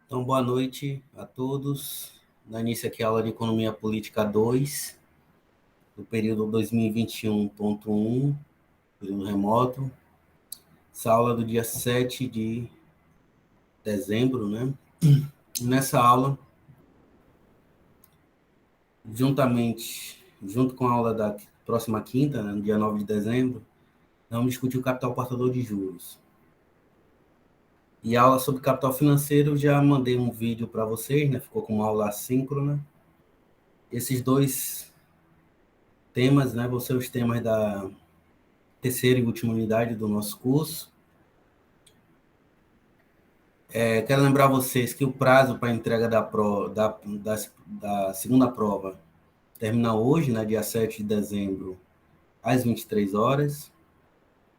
Então, boa noite a todos. Dá início aqui a aula de Economia Política 2, do período 2021.1, período remoto. Essa aula é do dia 7 de dezembro, né? Nessa aula, junto com a aula da próxima quinta, né, no dia 9 de dezembro, vamos discutir o capital portador de juros. E a aula sobre capital financeiro, já mandei um vídeo para vocês, né? Ficou com uma aula assíncrona. Esses dois temas, né, vão ser os temas da terceira e última unidade do nosso curso. Quero lembrar vocês que o prazo para a entrega da segunda prova termina hoje, né, dia 7 de dezembro, às 23 horas.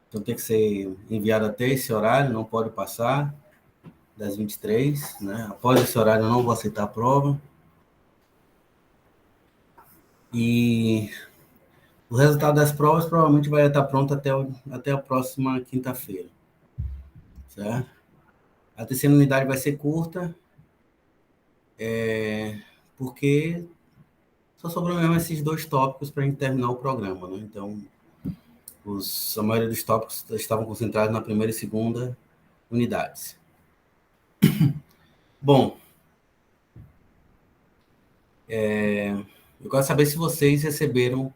Então tem que ser enviado até esse horário, não pode passar das 23, né? Após esse horário eu não vou aceitar a prova. E o resultado das provas provavelmente vai estar pronto até a próxima quinta-feira, certo? A terceira unidade vai ser curta, porque só sobrou mesmo esses dois tópicos para a gente terminar o programa, né? Então, a maioria dos tópicos estavam concentrados na primeira e segunda unidades. Bom, eu quero saber se vocês receberam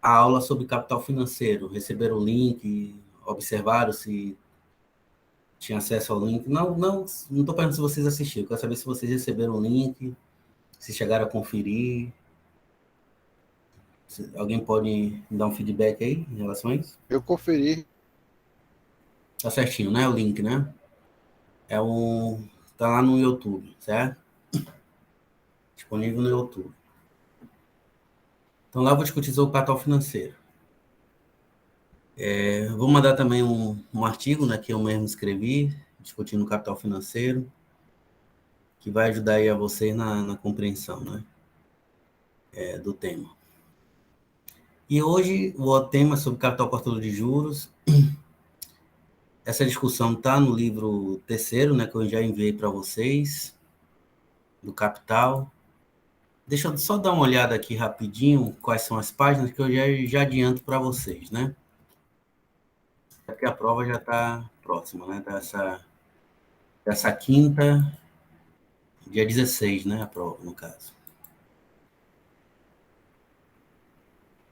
a aula sobre capital financeiro, receberam o link, observaram se tinha acesso ao link. Não estou perguntando se vocês assistiram, eu quero saber se vocês receberam o link, se chegaram a conferir. Alguém pode me dar um feedback aí em relação a isso? Eu conferi. Tá certinho, né? O link, né? Tá lá no YouTube, certo? Disponível no YouTube. Então lá eu vou discutir sobre o capital financeiro. Vou mandar também um artigo, né, que eu mesmo escrevi, discutindo o capital financeiro, que vai ajudar aí a vocês na compreensão, né, do tema. E hoje o tema é sobre capital portador de juros. Essa discussão está no livro terceiro, né, que eu já enviei para vocês, do capital. Deixa eu só dar uma olhada aqui rapidinho quais são as páginas que eu já adianto para vocês, né? Porque a prova já está próxima, né? Dessa quinta, dia 16, né? A prova, no caso.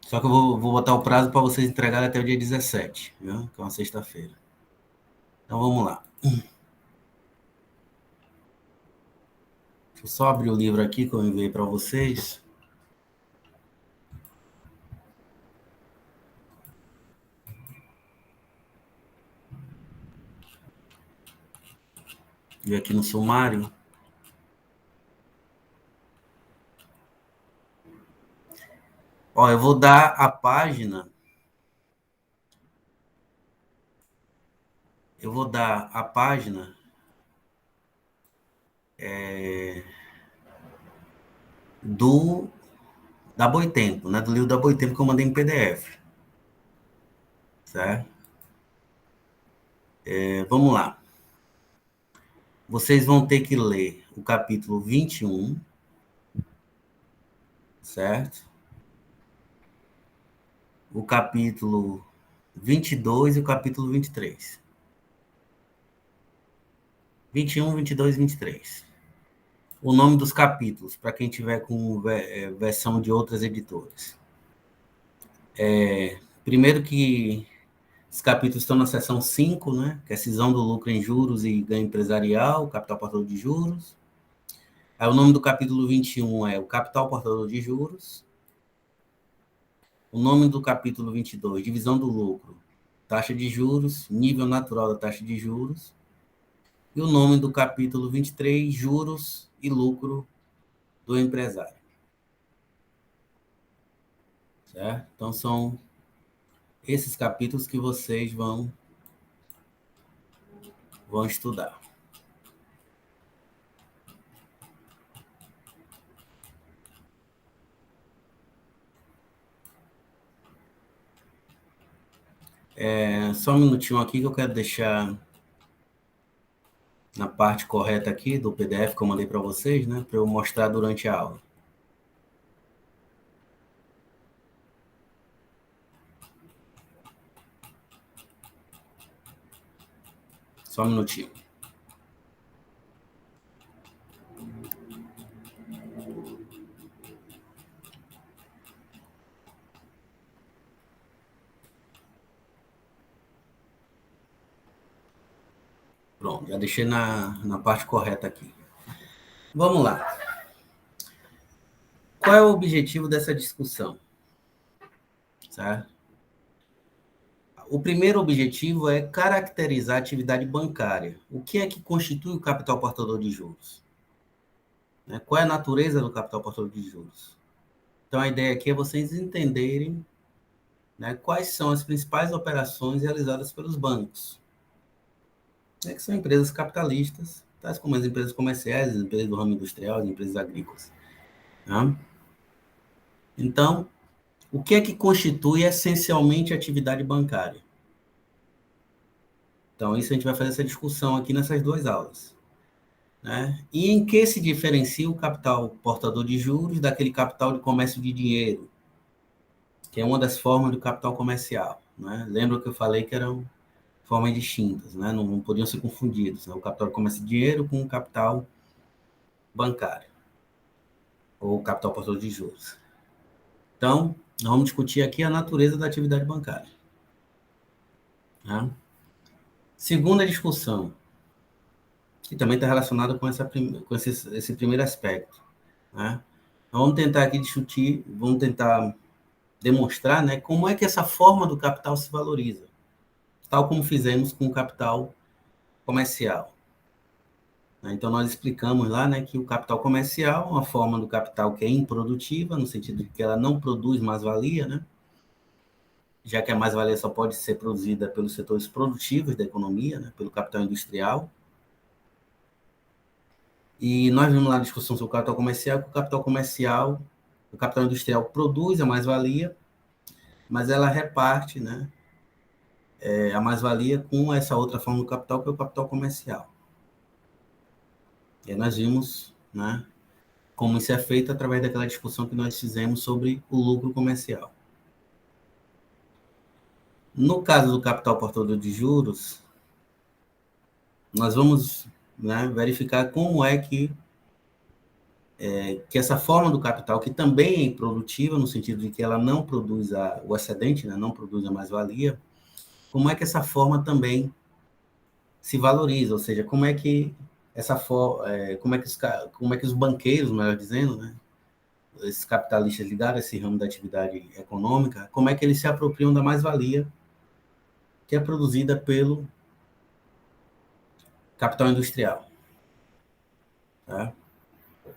Só que eu vou botar o prazo para vocês entregarem até o dia 17, viu? Que é uma sexta-feira. Então vamos lá. Deixa eu só abrir o livro aqui que eu enviei para vocês. E aqui no sumário. Ó, eu vou dar a página. Eu vou dar a página da Boitempo, né? Do livro da Boitempo que eu mandei em PDF. Certo? Vamos lá. Vocês vão ter que ler o capítulo 21, certo? O capítulo 22 e o capítulo 23. 21, 22 e 23. O nome dos capítulos, para quem tiver com versão de outras editoras. Primeiro que os capítulos estão na seção 5, né? Que é cisão do lucro em juros e ganho empresarial, capital portador de juros. Aí o nome do capítulo 21 é o capital portador de juros. O nome do capítulo 22, divisão do lucro, taxa de juros, nível natural da taxa de juros. E o nome do capítulo 23, juros e lucro do empresário. Certo? Então são esses capítulos que vocês vão estudar. Só um minutinho aqui que eu quero deixar na parte correta aqui do PDF que eu mandei para vocês, né, para eu mostrar durante a aula. Só um minutinho. Pronto, já deixei na parte correta aqui. Vamos lá. Qual é o objetivo dessa discussão? Certo? O primeiro objetivo é caracterizar a atividade bancária. O que é que constitui o capital portador de juros? Qual é a natureza do capital portador de juros? Então, a ideia aqui é vocês entenderem, né, quais são as principais operações realizadas pelos bancos, né, que são empresas capitalistas, tais como as empresas comerciais, as empresas do ramo industrial, as empresas agrícolas. Tá? Então, o que é que constitui essencialmente a atividade bancária? Então, isso a gente vai fazer essa discussão aqui nessas duas aulas. Né? E em que se diferencia o capital portador de juros daquele capital de comércio de dinheiro, que é uma das formas do capital comercial. Né? Lembra que eu falei que eram formas distintas, né? Não podiam ser confundidos. Né? O capital de comércio de dinheiro com o capital bancário, ou capital portador de juros. Então, nós vamos discutir aqui a natureza da atividade bancária. Né? Segunda discussão, que também está relacionada com esse primeiro aspecto. Né? Vamos tentar aqui discutir, vamos tentar demonstrar, né, como é que essa forma do capital se valoriza, tal como fizemos com o capital comercial. Então, nós explicamos lá, né, que o capital comercial é uma forma do capital que é improdutiva, no sentido de que ela não produz mais-valia, né, já que a mais-valia só pode ser produzida pelos setores produtivos da economia, né, pelo capital industrial. E nós vimos lá na discussão sobre o capital comercial, que o capital industrial produz a mais-valia, mas ela reparte, né, a mais-valia com essa outra forma do capital, que é o capital comercial. E aí nós vimos, né, como isso é feito através daquela discussão que nós fizemos sobre o lucro comercial. No caso do capital portador de juros, nós vamos, né, verificar como é que essa forma do capital, que também é improdutiva, no sentido de que ela não produz o excedente, né, não produz a mais-valia, como é que essa forma também se valoriza, ou seja, como é que como é que os banqueiros, melhor dizendo, né, esses capitalistas ligados a esse ramo da atividade econômica, como é que eles se apropriam da mais-valia que é produzida pelo capital industrial. Tá?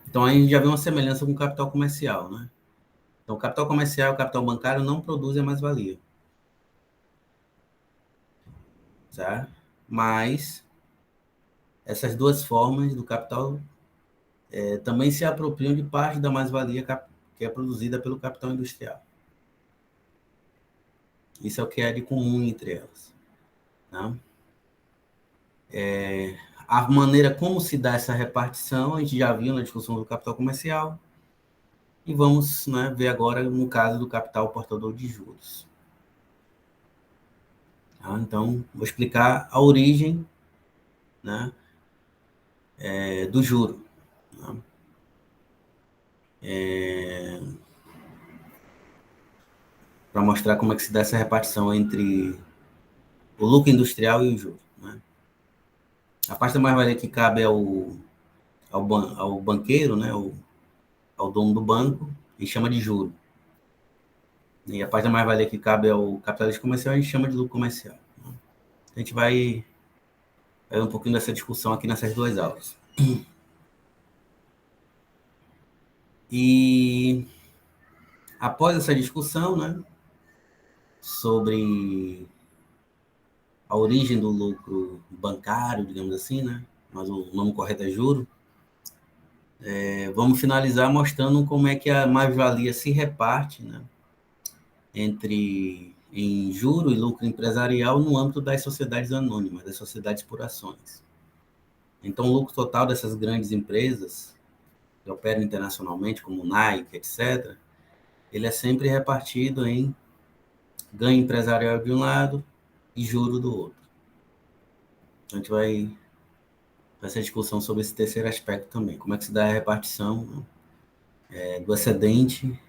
Então, aí a gente já vê uma semelhança com o capital comercial. Né? Então, o capital comercial e o capital bancário não produzem a mais-valia. Tá? Mas essas duas formas do capital também se apropriam de parte da mais-valia que é produzida pelo capital industrial. Isso é o que é de comum entre elas. Tá? A maneira como se dá essa repartição, a gente já viu na discussão do capital comercial, e vamos, né, ver agora no caso do capital portador de juros. Tá? Então, vou explicar a origem, né, do juro. Tá? Para mostrar como é que se dá essa repartição entre o lucro industrial e o juro. Né? A parte da mais-valia que cabe ao banqueiro, né, ao dono do banco, e chama de juro. E a parte da mais-valia que cabe ao capitalista comercial, a gente chama de lucro comercial. A gente vai ver um pouquinho dessa discussão aqui nessas duas aulas. E após essa discussão, né, sobre a origem do lucro bancário, digamos assim, né, mas o nome correto é juro, vamos finalizar mostrando como é que a mais-valia se reparte, né, em juro e lucro empresarial no âmbito das sociedades anônimas, das sociedades por ações. Então, o lucro total dessas grandes empresas que operam internacionalmente, como Nike, etc., ele é sempre repartido em ganho empresarial de um lado e juro do outro. Então, a gente vai fazer discussão sobre esse terceiro aspecto também. Como é que se dá a repartição do excedente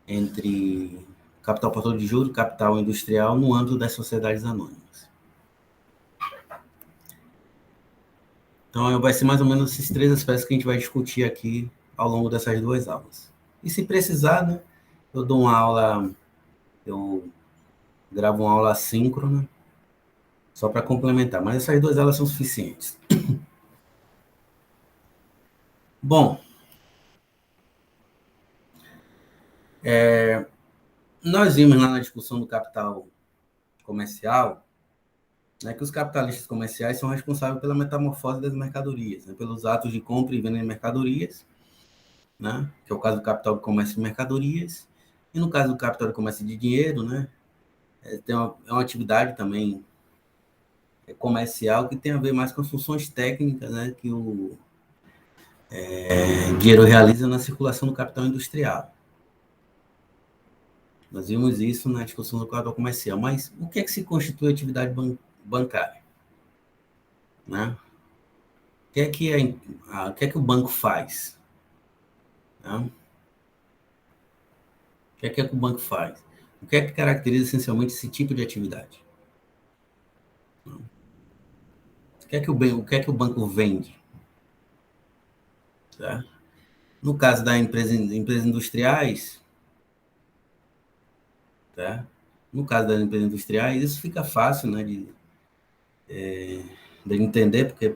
entre capital portador de juros e capital industrial no âmbito das sociedades anônimas. Então, vai ser mais ou menos esses três aspectos que a gente vai discutir aqui ao longo dessas 2 aulas. E se precisar, né, eu dou uma aula, eu gravo uma aula assíncrona, só para complementar. Mas essas 2 aulas são suficientes. Bom, nós vimos lá na discussão do capital comercial, né, que os capitalistas comerciais são responsáveis pela metamorfose das mercadorias, né, pelos atos de compra e venda de mercadorias, né, que é o caso do capital de comércio de mercadorias, e no caso do capital de comércio de dinheiro, né, é uma atividade também comercial que tem a ver mais com as funções técnicas, né, que o dinheiro realiza na circulação do capital industrial. Nós vimos isso na discussão do capital comercial. Mas o que é que se constitui atividade bancária? Né? O que é que o banco faz? Né? O que é que o banco faz? O que é que caracteriza essencialmente esse tipo de atividade? O que é que o banco vende? Tá? No caso das empresas industriais, tá? No caso das empresas industriais, isso fica fácil, né, de entender, porque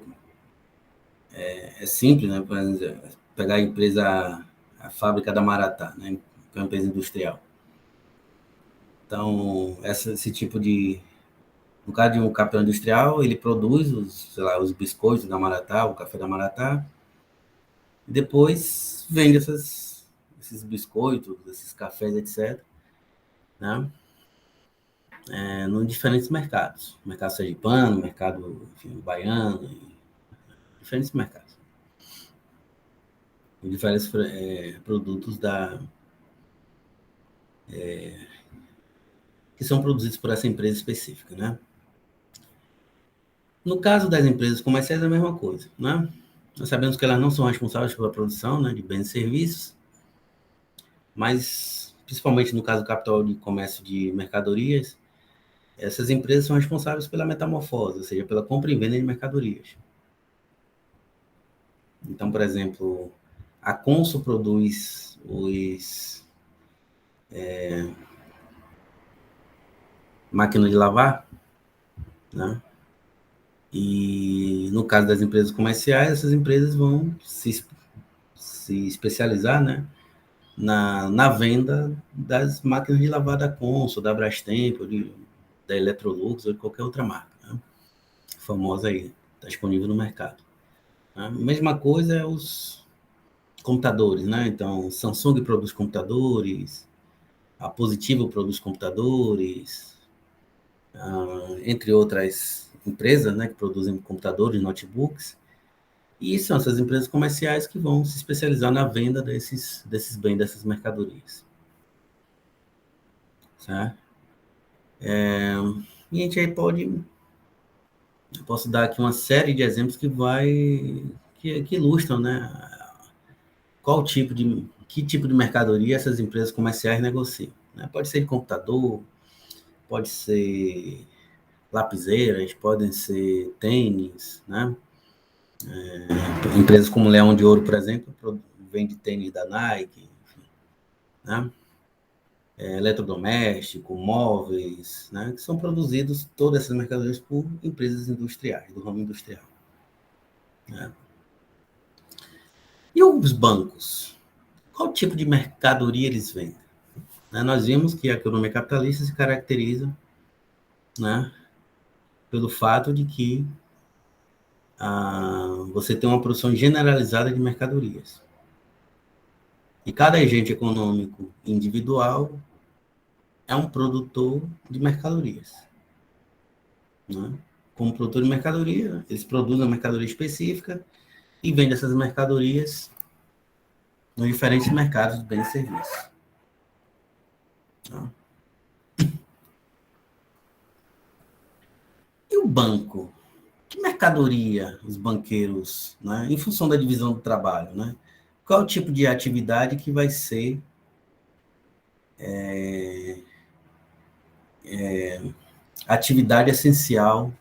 é simples, né? Por exemplo, pegar a empresa, a fábrica da Maratá, né? Que é uma empresa industrial. Então, esse tipo de... No caso de um capital industrial, ele produz os biscoitos da Maratá, o café da Maratá, e depois vende esses biscoitos, esses cafés, etc., né? Em diferentes mercados. Mercado sergipano, mercado, enfim, baiano, diferentes mercados. Em diferentes produtos que são produzidos por essa empresa específica, né? No caso das empresas comerciais, é a mesma coisa, né? Nós sabemos que elas não são responsáveis pela produção, né, de bens e serviços, mas, principalmente no caso do capital de comércio de mercadorias, essas empresas são responsáveis pela metamorfose, ou seja, pela compra e venda de mercadorias. Então, por exemplo, a Consul produz máquinas de lavar, né? E no caso das empresas comerciais, essas empresas vão se especializar, né, na venda das máquinas de lavar da Consul, da Brastemp, da Electrolux ou de qualquer outra marca, né, famosa aí, está disponível no mercado. Né? A mesma coisa é os computadores, né? Então, Samsung produz computadores, a Positivo produz computadores, entre outras empresas, né, que produzem computadores, notebooks. E são essas empresas comerciais que vão se especializar na venda desses bens, dessas mercadorias. Certo? E a gente aí eu posso dar aqui uma série de exemplos que ilustram, né, que tipo de mercadoria essas empresas comerciais negociam. Né? Pode ser de computador, pode ser lapiseiras, podem ser tênis, né? Empresas como Leão de Ouro, por exemplo, vende tênis da Nike, enfim, né? Eletrodoméstico, móveis, né? Que são produzidos todas essas mercadorias por empresas industriais, do ramo industrial. Né? E os bancos? Qual tipo de mercadoria eles vendem? Né? Nós vimos que a economia capitalista se caracteriza, né, pelo fato de que você tem uma produção generalizada de mercadorias. E cada agente econômico individual é um produtor de mercadorias. Né? como produtor de mercadoria, eles produzem uma mercadoria específica e vendem essas mercadorias nos diferentes mercados de bens e serviços. Tá? E o banco? Que mercadoria os banqueiros, né, em função da divisão do trabalho, né? Qual é o tipo de atividade que vai ser atividade essencial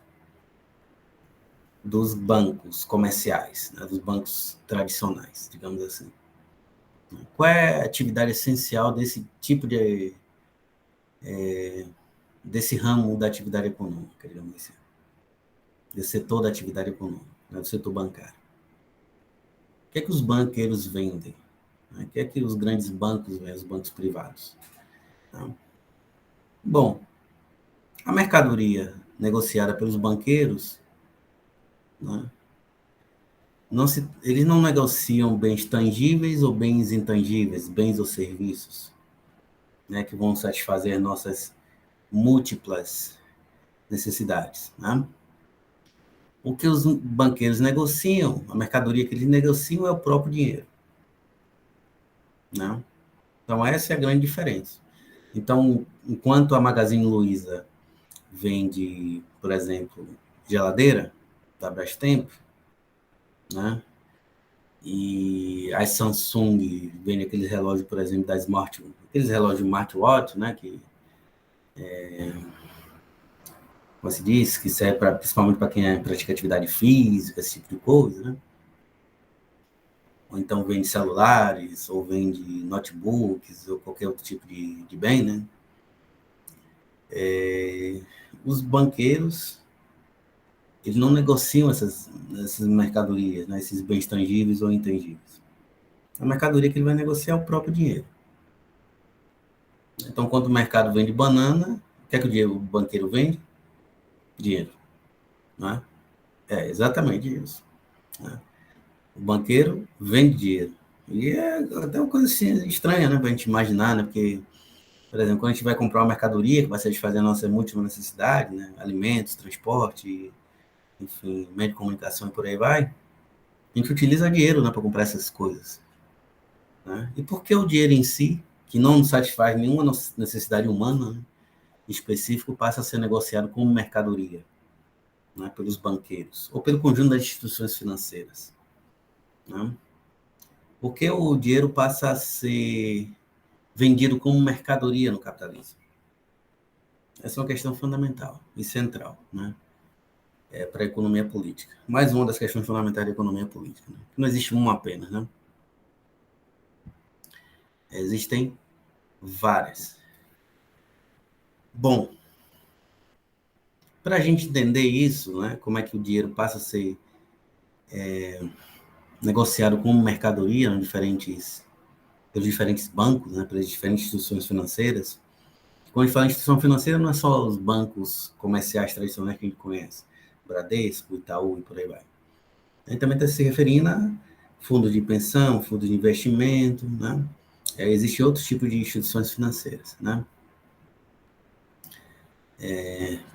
dos bancos comerciais, né, dos bancos tradicionais, digamos assim? Qual é a atividade essencial desse tipo desse ramo da atividade econômica, digamos assim, desse setor da atividade econômica, né, do setor bancário? O que é que os banqueiros vendem? Né? O que é que os grandes bancos vendem, os bancos privados? Tá? Bom, a mercadoria negociada pelos banqueiros, né, eles não negociam bens tangíveis ou bens intangíveis, bens ou serviços, né, que vão satisfazer nossas múltiplas necessidades. Né? O que os banqueiros negociam, a mercadoria que eles negociam é o próprio dinheiro. Né? Então, essa é a grande diferença. Então, enquanto a Magazine Luiza vende, por exemplo, geladeira da Brastemp, né? E a Samsung vende aqueles relógios, por exemplo, da Smart, aqueles relógios smartwatch, né? Que, como se diz, que serve principalmente para quem pratica atividade física, esse tipo de coisa, né? Ou então vende celulares, ou vende notebooks, ou qualquer outro tipo de bem, né? Os banqueiros, eles não negociam essas mercadorias, né? Esses bens tangíveis ou intangíveis. A mercadoria que ele vai negociar é o próprio dinheiro. Então, quando o mercado vende banana, o que é que o banqueiro vende? Dinheiro. Né? É exatamente isso. Né? O banqueiro vende dinheiro. E é até uma coisa assim, estranha, né, para a gente imaginar, né? Porque, por exemplo, quando a gente vai comprar uma mercadoria que vai satisfazer a nossa múltipla necessidade, né? Alimentos, transporte, enfim, meio de comunicação e por aí vai, a gente utiliza dinheiro, né, para comprar essas coisas. Né? E por que o dinheiro em si, que não satisfaz nenhuma necessidade humana, né, específico, passa a ser negociado como mercadoria, né, pelos banqueiros ou pelo conjunto das instituições financeiras? Né? Por que o dinheiro passa a ser vendido como mercadoria no capitalismo? Essa é uma questão fundamental e central, né, para a economia política. Mais uma das questões fundamentais da economia política. Né? Não existe uma apenas, né? Existem várias. Bom, para a gente entender isso, né, como é que o dinheiro passa a ser negociado como mercadoria pelos diferentes bancos, né, pelas diferentes instituições financeiras. Quando a gente fala em instituição financeira, não é só os bancos comerciais tradicionais que a gente conhece, Bradesco, Itaú e por aí vai. A gente também está se referindo a fundos de pensão, fundos de investimento, né? Existem outros tipos de instituições financeiras, né?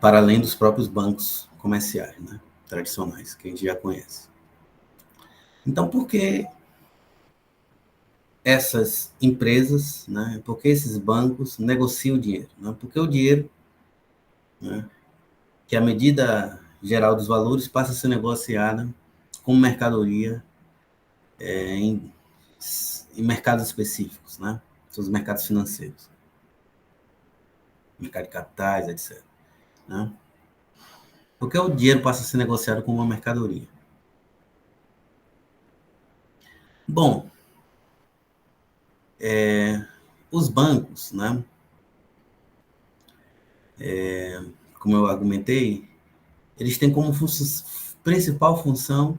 Para além dos próprios bancos comerciais, né? Tradicionais, que a gente já conhece. Então, por que essas empresas, né? Por que esses bancos negociam o dinheiro? Né? Porque o dinheiro, né, que a medida geral dos valores passa a ser negociada como mercadoria em mercados específicos, né? São os mercados financeiros, mercado de capitais, etc. Né? Porque o dinheiro passa a ser negociado como uma mercadoria. Bom, os bancos, né? Como eu argumentei, eles têm como principal função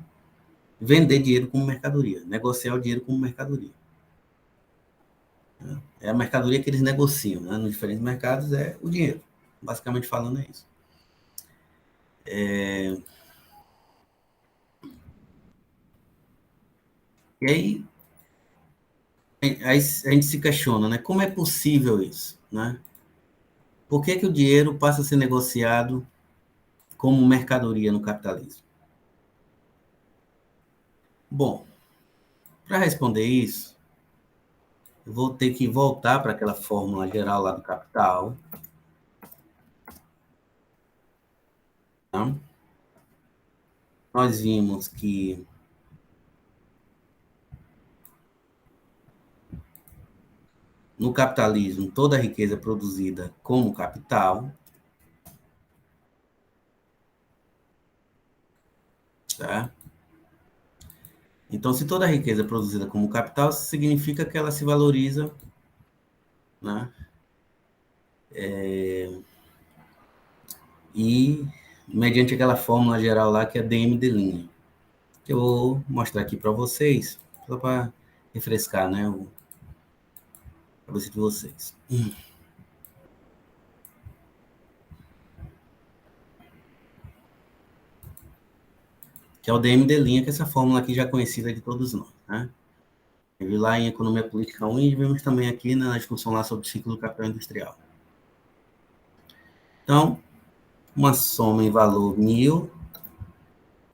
vender dinheiro como mercadoria, negociar o dinheiro como mercadoria. É a mercadoria que eles negociam, né? Nos diferentes mercados é o dinheiro. Basicamente falando é isso. E aí a gente se questiona, né? Como é possível isso, né? Por que que o dinheiro passa a ser negociado como mercadoria no capitalismo? Bom, para responder isso, eu vou ter que voltar para aquela fórmula geral lá do capital. Tá? Nós vimos que no capitalismo toda a riqueza é produzida como capital. Tá? Então, se toda a riqueza é produzida como capital, significa que ela se valoriza, né? E mediante aquela fórmula geral lá que é DM de linha, que eu vou mostrar aqui para vocês, só para refrescar, né, a cabeça de vocês. Que é o DM de linha, que é essa fórmula aqui já é conhecida de todos nós, né? Vi lá em Economia Política 1 e vimos também aqui na discussão lá sobre o ciclo do capital industrial. Então, uma soma em valor 1.000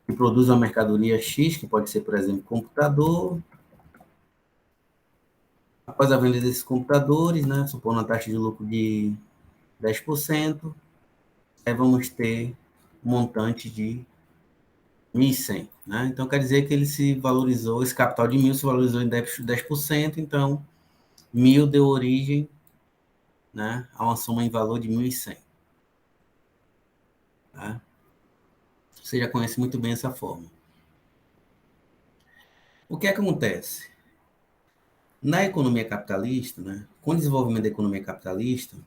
que produz uma mercadoria X, que pode ser, por exemplo, computador. Após a venda desses computadores, né, supondo a taxa de lucro de 10%, aí vamos ter um montante de 1.100. Né? Então, quer dizer que ele se valorizou, esse capital de 1.000 se valorizou em 10%, então 1.000 deu origem, né, a uma soma em valor de 1.100. Tá? Você já conhece muito bem essa forma. O que acontece? Na economia capitalista, né, com o desenvolvimento da economia capitalista,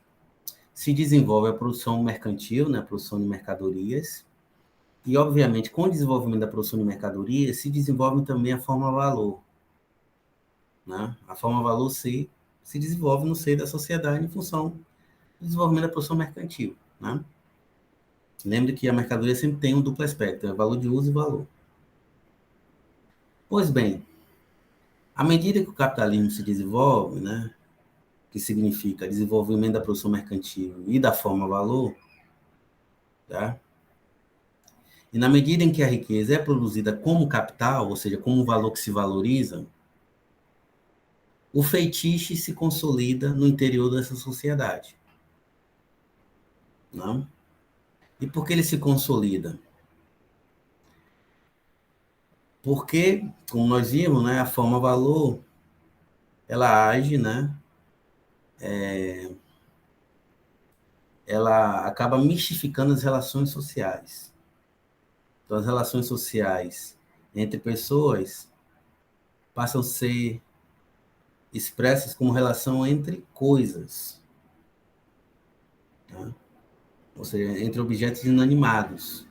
se desenvolve a produção mercantil, né, a produção de mercadorias, e, obviamente, com o desenvolvimento da produção de mercadorias, se desenvolve também a forma-valor. Né? A forma-valor se desenvolve no seio da sociedade em função do desenvolvimento da produção mercantil. Né? Lembre que a mercadoria sempre tem um duplo aspecto, é valor de uso e valor. Pois bem, à medida que o capitalismo se desenvolve, né, que significa desenvolvimento da produção mercantil e da forma-valor, tá? E na medida em que a riqueza é produzida como capital, ou seja, como um valor que se valoriza, o feitiço se consolida no interior dessa sociedade. Não? E por que ele se consolida? Porque, como nós vimos, né, a forma-valor, ela age, né, ela acaba mistificando as relações sociais. Então, as relações sociais entre pessoas passam a ser expressas como relação entre coisas, tá? Ou seja, entre objetos inanimados.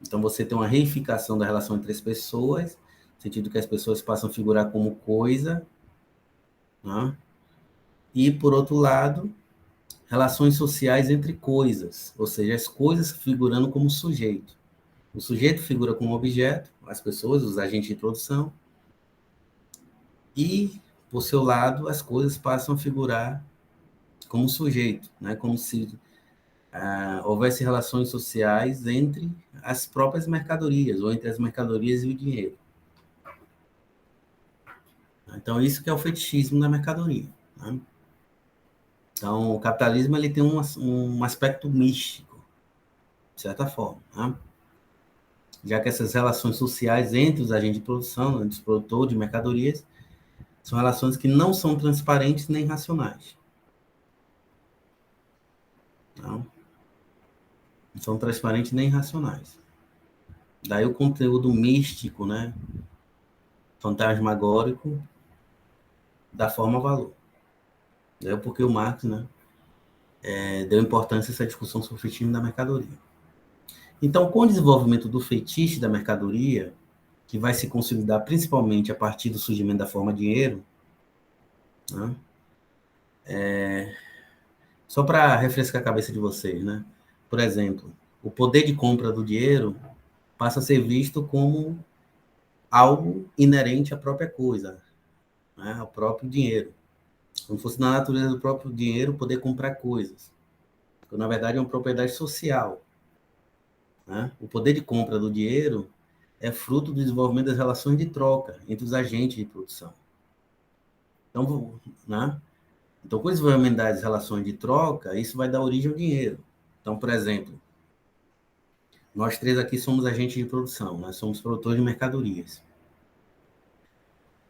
Então, você tem uma reificação da relação entre as pessoas, no sentido que as pessoas passam a figurar como coisa, né? E, por outro lado, relações sociais entre coisas, ou seja, as coisas figurando como sujeito. O sujeito figura como objeto, as pessoas, os agentes de produção, e, por seu lado, as coisas passam a figurar como sujeito, né? Como se houvesse relações sociais entre as próprias mercadorias, ou entre as mercadorias e o dinheiro. Então, isso que é o fetichismo da mercadoria. Né? Então, o capitalismo ele tem um aspecto místico, de certa forma. Né? Já que essas relações sociais entre os agentes de produção, entre os produtores de mercadorias, são relações que não são transparentes nem racionais. Não são transparentes nem racionais. Daí o conteúdo místico, né, fantasmagórico da forma-valor. É porque o Marx, né, deu importância a essa discussão sobre o fetichismo da mercadoria. Então, com o desenvolvimento do fetiche da mercadoria, que vai se consolidar principalmente a partir do surgimento da forma dinheiro, né, só para refrescar a cabeça de vocês, né? Por exemplo, o poder de compra do dinheiro passa a ser visto como algo inerente à própria coisa, né? Ao próprio dinheiro. Como fosse na natureza do próprio dinheiro poder comprar coisas. econômico, na verdade, é uma propriedade social, né? O poder de compra do dinheiro é fruto do desenvolvimento das relações de troca entre os agentes de produção. Então, né? Então, com o desenvolvimento das relações de troca, isso vai dar origem ao dinheiro. Então, por exemplo, nós três aqui somos agentes de produção, nós somos produtores de mercadorias.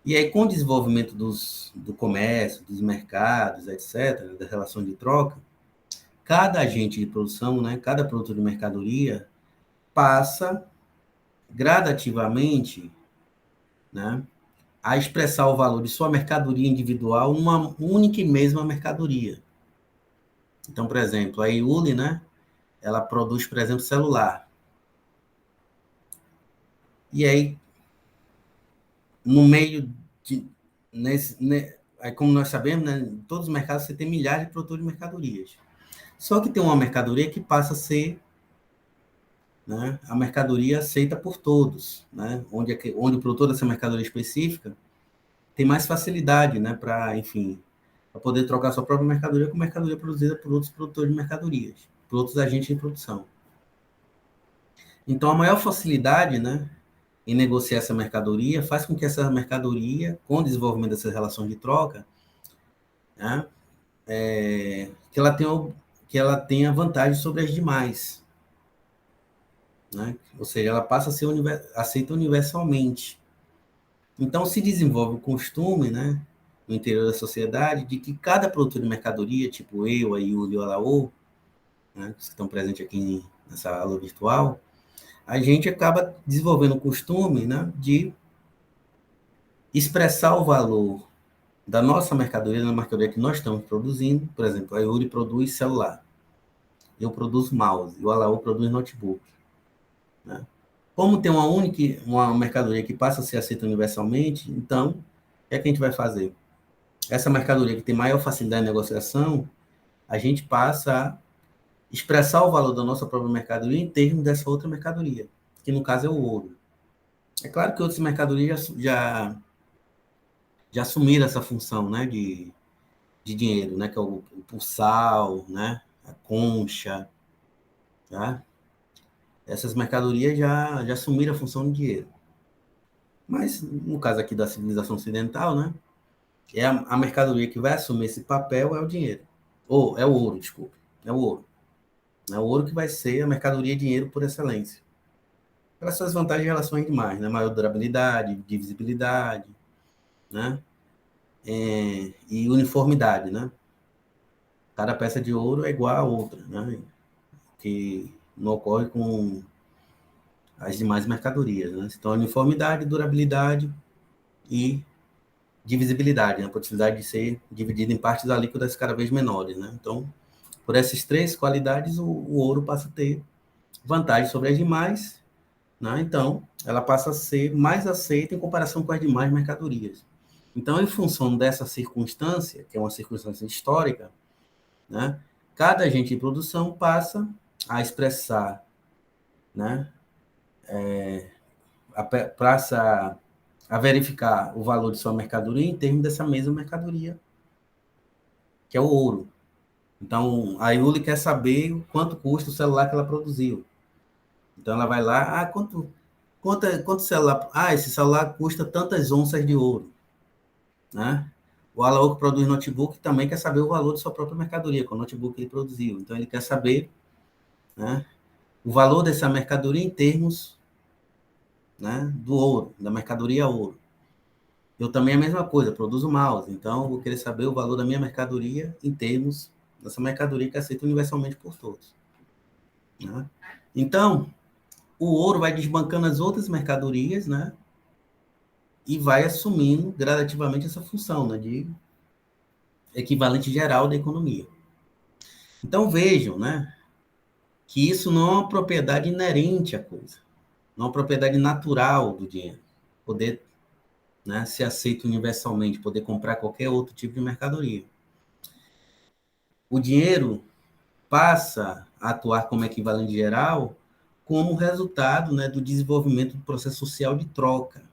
E aí, com o desenvolvimento do comércio, dos mercados, etc., das relações de troca, cada agente de produção, né, cada produtor de mercadoria, passa gradativamente, né, a expressar o valor de sua mercadoria individual numa única e mesma mercadoria. Então, por exemplo, a Iuli, né, ela produz, por exemplo, celular. E aí, no meio de... Aí, como nós sabemos, né, em todos os mercados você tem milhares de produtores de mercadorias. Só que tem uma mercadoria que passa a ser, né, a mercadoria aceita por todos, né, onde o produtor dessa mercadoria específica tem mais facilidade, né, para, enfim, para poder trocar sua própria mercadoria com mercadoria produzida por outros produtores de mercadorias, por outros agentes de produção. Então, a maior facilidade, né, em negociar essa mercadoria faz com que essa mercadoria, com o desenvolvimento dessas relações de troca, né, que ela tenha vantagem sobre as demais, né? Ou seja, ela passa a ser aceita universalmente. Então, se desenvolve o costume, né, no interior da sociedade, de que cada produtor de mercadoria, tipo eu, a Yuli ou a Laô, né, que estão presentes aqui nessa aula virtual, a gente acaba desenvolvendo o costume, né, de expressar o valor da nossa mercadoria, da mercadoria que nós estamos produzindo. Por exemplo, a Yuri produz celular, eu produzo mouse, e o Alaô produz notebook, né? Como tem uma mercadoria que passa a ser aceita universalmente, então, o que é que a gente vai fazer? Essa mercadoria que tem maior facilidade de negociação, a gente passa a expressar o valor da nossa própria mercadoria em termos dessa outra mercadoria, que no caso é o ouro. É claro que outras mercadorias já assumiram essa função, né, de dinheiro, né, que é o pulsal, né, a concha, tá? Essas mercadorias já assumiram a função de dinheiro. Mas, no caso aqui da civilização ocidental, né, é a mercadoria que vai assumir esse papel é o dinheiro. Ou é o ouro, desculpe. É o ouro. É o ouro que vai ser a mercadoria dinheiro por excelência. Pelas suas vantagens em relação às demais, né? Maior durabilidade, divisibilidade, né? E uniformidade, né? Cada peça de ouro é igual a outra, né? Que não ocorre com as demais mercadorias, né? Então, uniformidade, durabilidade e divisibilidade, né? A possibilidade de ser dividido em partes alíquotas cada vez menores, né? Então, por essas três qualidades, o ouro passa a ter vantagem sobre as demais, né? Então, ela passa a ser mais aceita em comparação com as demais mercadorias. Então, em função dessa circunstância, que é uma circunstância histórica, né? Cada agente de produção passa a expressar, né? Passa a verificar o valor de sua mercadoria em termos dessa mesma mercadoria, que é o ouro. Então, a Yuli quer saber quanto custa o celular que ela produziu. Então, ela vai lá, quanto celular? Esse celular custa tantas onças de ouro, né? O Alaô que produz notebook também quer saber o valor de sua própria mercadoria, com o notebook que ele produziu. Então, ele quer saber, né, o valor dessa mercadoria em termos, né, do ouro, da mercadoria ouro. Eu também a mesma coisa, produzo mouse, então eu vou querer saber o valor da minha mercadoria em termos dessa mercadoria que é aceita universalmente por todos, né? Então, o ouro vai desbancando as outras mercadorias, né? E vai assumindo gradativamente essa função, né, de equivalente geral da economia. Então vejam, né, que isso não é uma propriedade inerente à coisa, não é uma propriedade natural do dinheiro, poder, né, ser aceito universalmente, poder comprar qualquer outro tipo de mercadoria. O dinheiro passa a atuar como equivalente geral como resultado, né, do desenvolvimento do processo social de troca.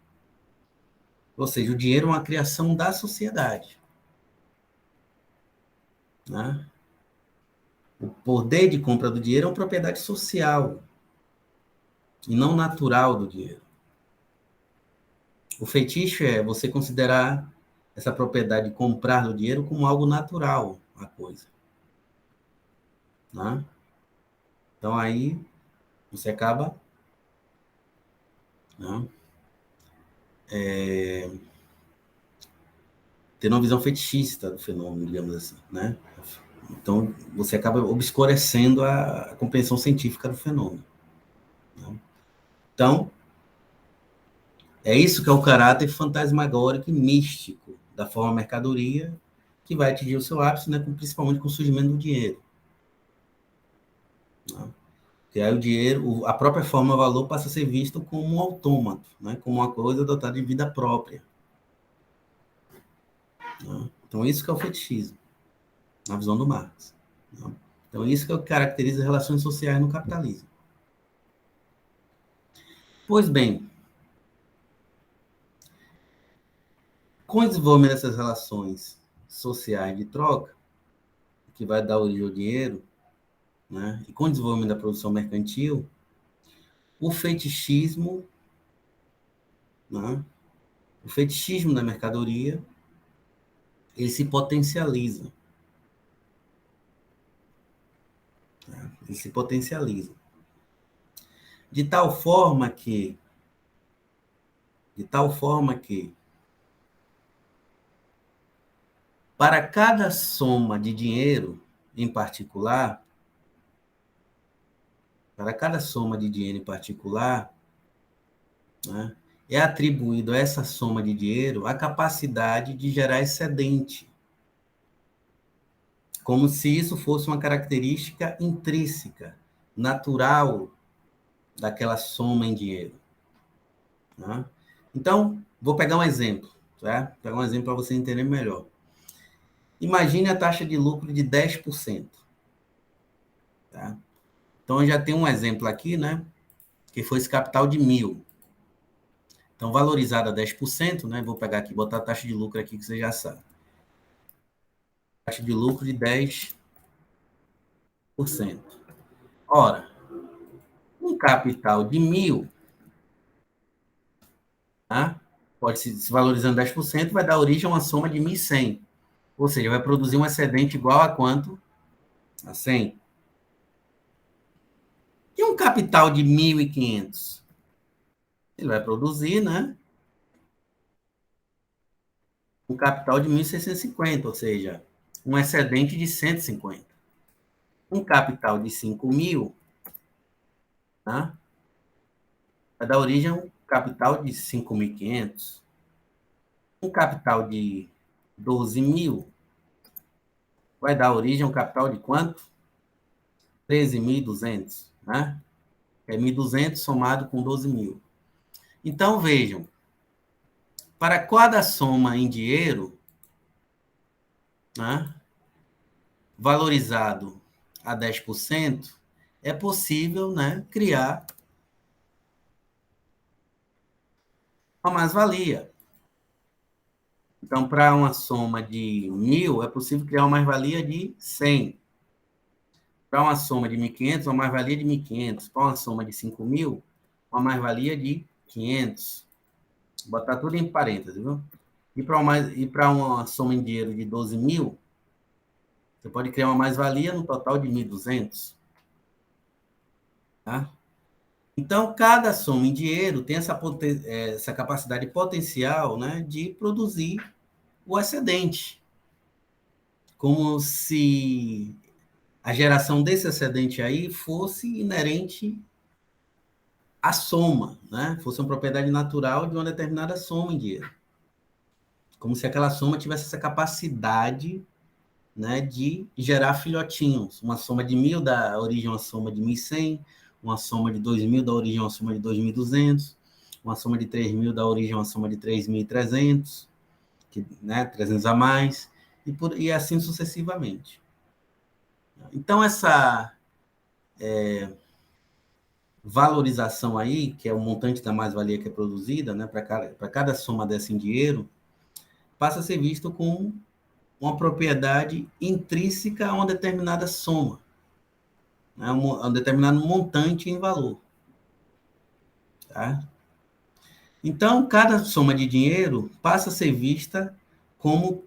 Ou seja, o dinheiro é uma criação da sociedade, né? O poder de compra do dinheiro é uma propriedade social e não natural do dinheiro. O fetiche é você considerar essa propriedade de comprar do dinheiro como algo natural, a coisa. Né? Então, aí, você acaba, né, tendo uma visão fetichista do fenômeno, digamos assim. Né? Então, você acaba obscurecendo a compreensão científica do fenômeno. Né? Então, é isso que é o caráter fantasmagórico e místico da forma mercadoria, que vai atingir o seu ápice, né, principalmente com o surgimento do dinheiro. Né? Que aí o dinheiro, a própria forma valor passa a ser visto como um autômato, né, como uma coisa dotada de vida própria. Né? Então, isso que é o fetichismo, na visão do Marx. Né? Então, isso que é o que caracteriza as relações sociais no capitalismo. Pois bem, com o desenvolvimento dessas relações sociais de troca, que vai dar origem ao dinheiro, né, e com o desenvolvimento da produção mercantil, o fetichismo, né, o fetichismo da mercadoria, ele se potencializa. Né, ele se potencializa. De tal forma que, para cada soma de dinheiro em particular, né, é atribuído a essa soma de dinheiro a capacidade de gerar excedente, como se isso fosse uma característica intrínseca, natural daquela soma em dinheiro. Né? Então, vou pegar um exemplo, tá? Vou pegar um exemplo para você entender melhor. Imagine a taxa de lucro de 10%. Tá? Então, eu já tenho um exemplo aqui, né? Que foi esse capital de 1.000. Então, valorizado a 10%, né? Vou pegar aqui, botar a taxa de lucro aqui que você já sabe. Taxa de lucro de 10%. Ora, um capital de 1.000, tá? Pode se valorizando 10%, vai dar origem a uma soma de 1.100. Ou seja, vai produzir um excedente igual a quanto? A 100. E um capital de 1.500? Ele vai produzir, né? Um capital de 1.650, ou seja, um excedente de 150. Um capital de 5.000, tá? Vai dar origem a um capital de 5.500. Um capital de 12.000 vai dar origem a um capital de quanto? 13.200, né? É 1.200 somado com 12.000. Então, vejam, para cada soma em dinheiro, né, valorizado a 10%, é possível, né, criar uma mais-valia. Então, para uma soma de 1.000, é possível criar uma mais-valia de 100. Para uma soma de 1.500, uma mais-valia de 1.500. Para uma soma de 5.000, uma mais-valia de 500. Vou botar tudo em parênteses, viu? E para uma soma em dinheiro de 12.000, você pode criar uma mais-valia no total de 1.200. Tá? Então, cada soma em dinheiro tem essa capacidade potencial, né, de produzir o excedente. Como se a geração desse excedente aí fosse inerente à soma, né? Fosse uma propriedade natural de uma determinada soma em dinheiro. Como se aquela soma tivesse essa capacidade, né, de gerar filhotinhos. Uma soma de 1.000 dá origem a uma soma de 1.100, uma soma de 2.000 dá origem a uma soma de 2.200, uma soma de 3.000 dá origem a uma soma de 3.300, né, 300 a mais, e assim sucessivamente. Então, essa valorização aí, que é o montante da mais-valia que é produzida, né, para cada soma dessa em dinheiro, passa a ser visto como uma propriedade intrínseca a uma determinada soma. né, um determinado montante em valor. Tá? Então, cada soma de dinheiro passa a ser vista como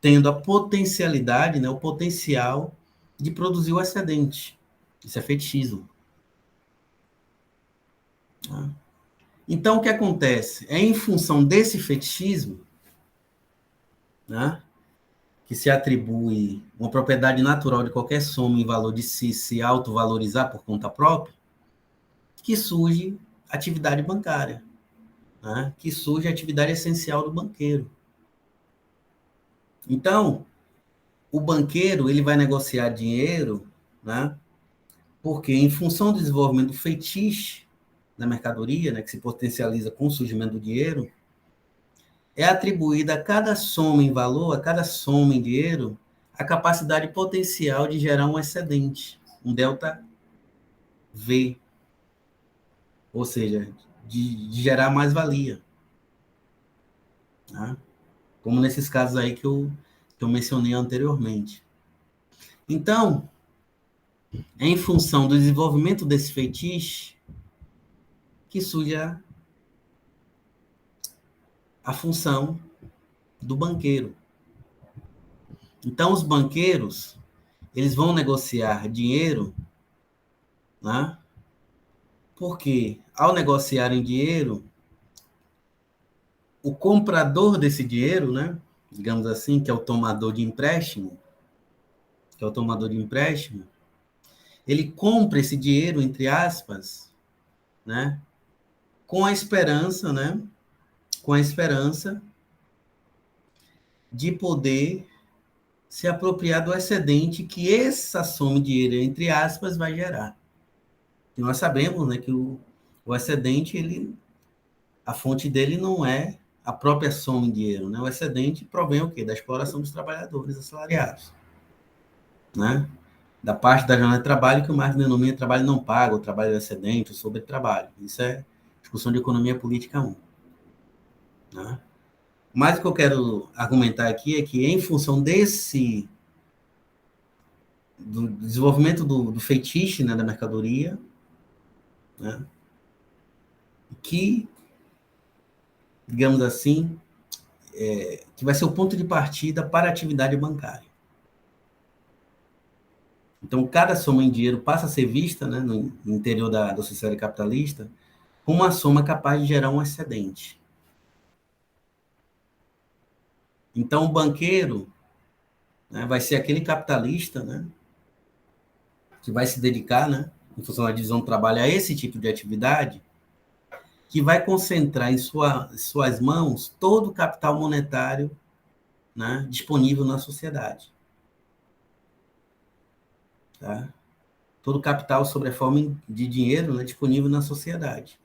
tendo a potencialidade, né, o potencial de produzir o excedente. Isso é fetichismo. Tá? Então, o que acontece? É em função desse fetichismo, né, que se atribui uma propriedade natural de qualquer soma em valor de si se autovalorizar por conta própria, que surge a atividade bancária, né, que surge a atividade essencial do banqueiro. Então, o banqueiro ele vai negociar dinheiro, né, porque em função do desenvolvimento do fetiche da mercadoria, né, que se potencializa com o surgimento do dinheiro, é atribuída a cada soma em valor, a cada soma em dinheiro, a capacidade potencial de gerar um excedente, um delta V, ou seja, de gerar mais-valia. Né? Como nesses casos aí que eu mencionei anteriormente. Então, em função do desenvolvimento desse fetiche, que surge a função do banqueiro. Então, os banqueiros, eles vão negociar dinheiro, né? Porque ao negociarem dinheiro, o comprador desse dinheiro, né? Digamos assim, que é o tomador de empréstimo, ele compra esse dinheiro, entre aspas, né? Com a esperança, né? Com a esperança de poder se apropriar do excedente que essa soma de dinheiro, entre aspas, vai gerar. E nós sabemos, né, que o excedente, a fonte dele não é a própria soma em dinheiro, né? O excedente provém o quê? Da exploração dos trabalhadores assalariados, né? Da parte da jornada de trabalho que o Marx denomina trabalho não pago, o trabalho excedente, o sobretrabalho. Isso é discussão de economia política 1. Né? Mas o que eu quero argumentar aqui é que, em função do desenvolvimento do fetiche, né, da mercadoria, né, que, digamos assim, que vai ser o ponto de partida para a atividade bancária. Então, cada soma em dinheiro passa a ser vista, né, no interior da sociedade capitalista como uma soma capaz de gerar um excedente. Então, o banqueiro, né, vai ser aquele capitalista, né, que vai se dedicar, né, em função da divisão do trabalho, a esse tipo de atividade, que vai concentrar em suas mãos todo o capital monetário, né, disponível na sociedade. Tá? Todo o capital sob a forma de dinheiro, né, disponível na sociedade.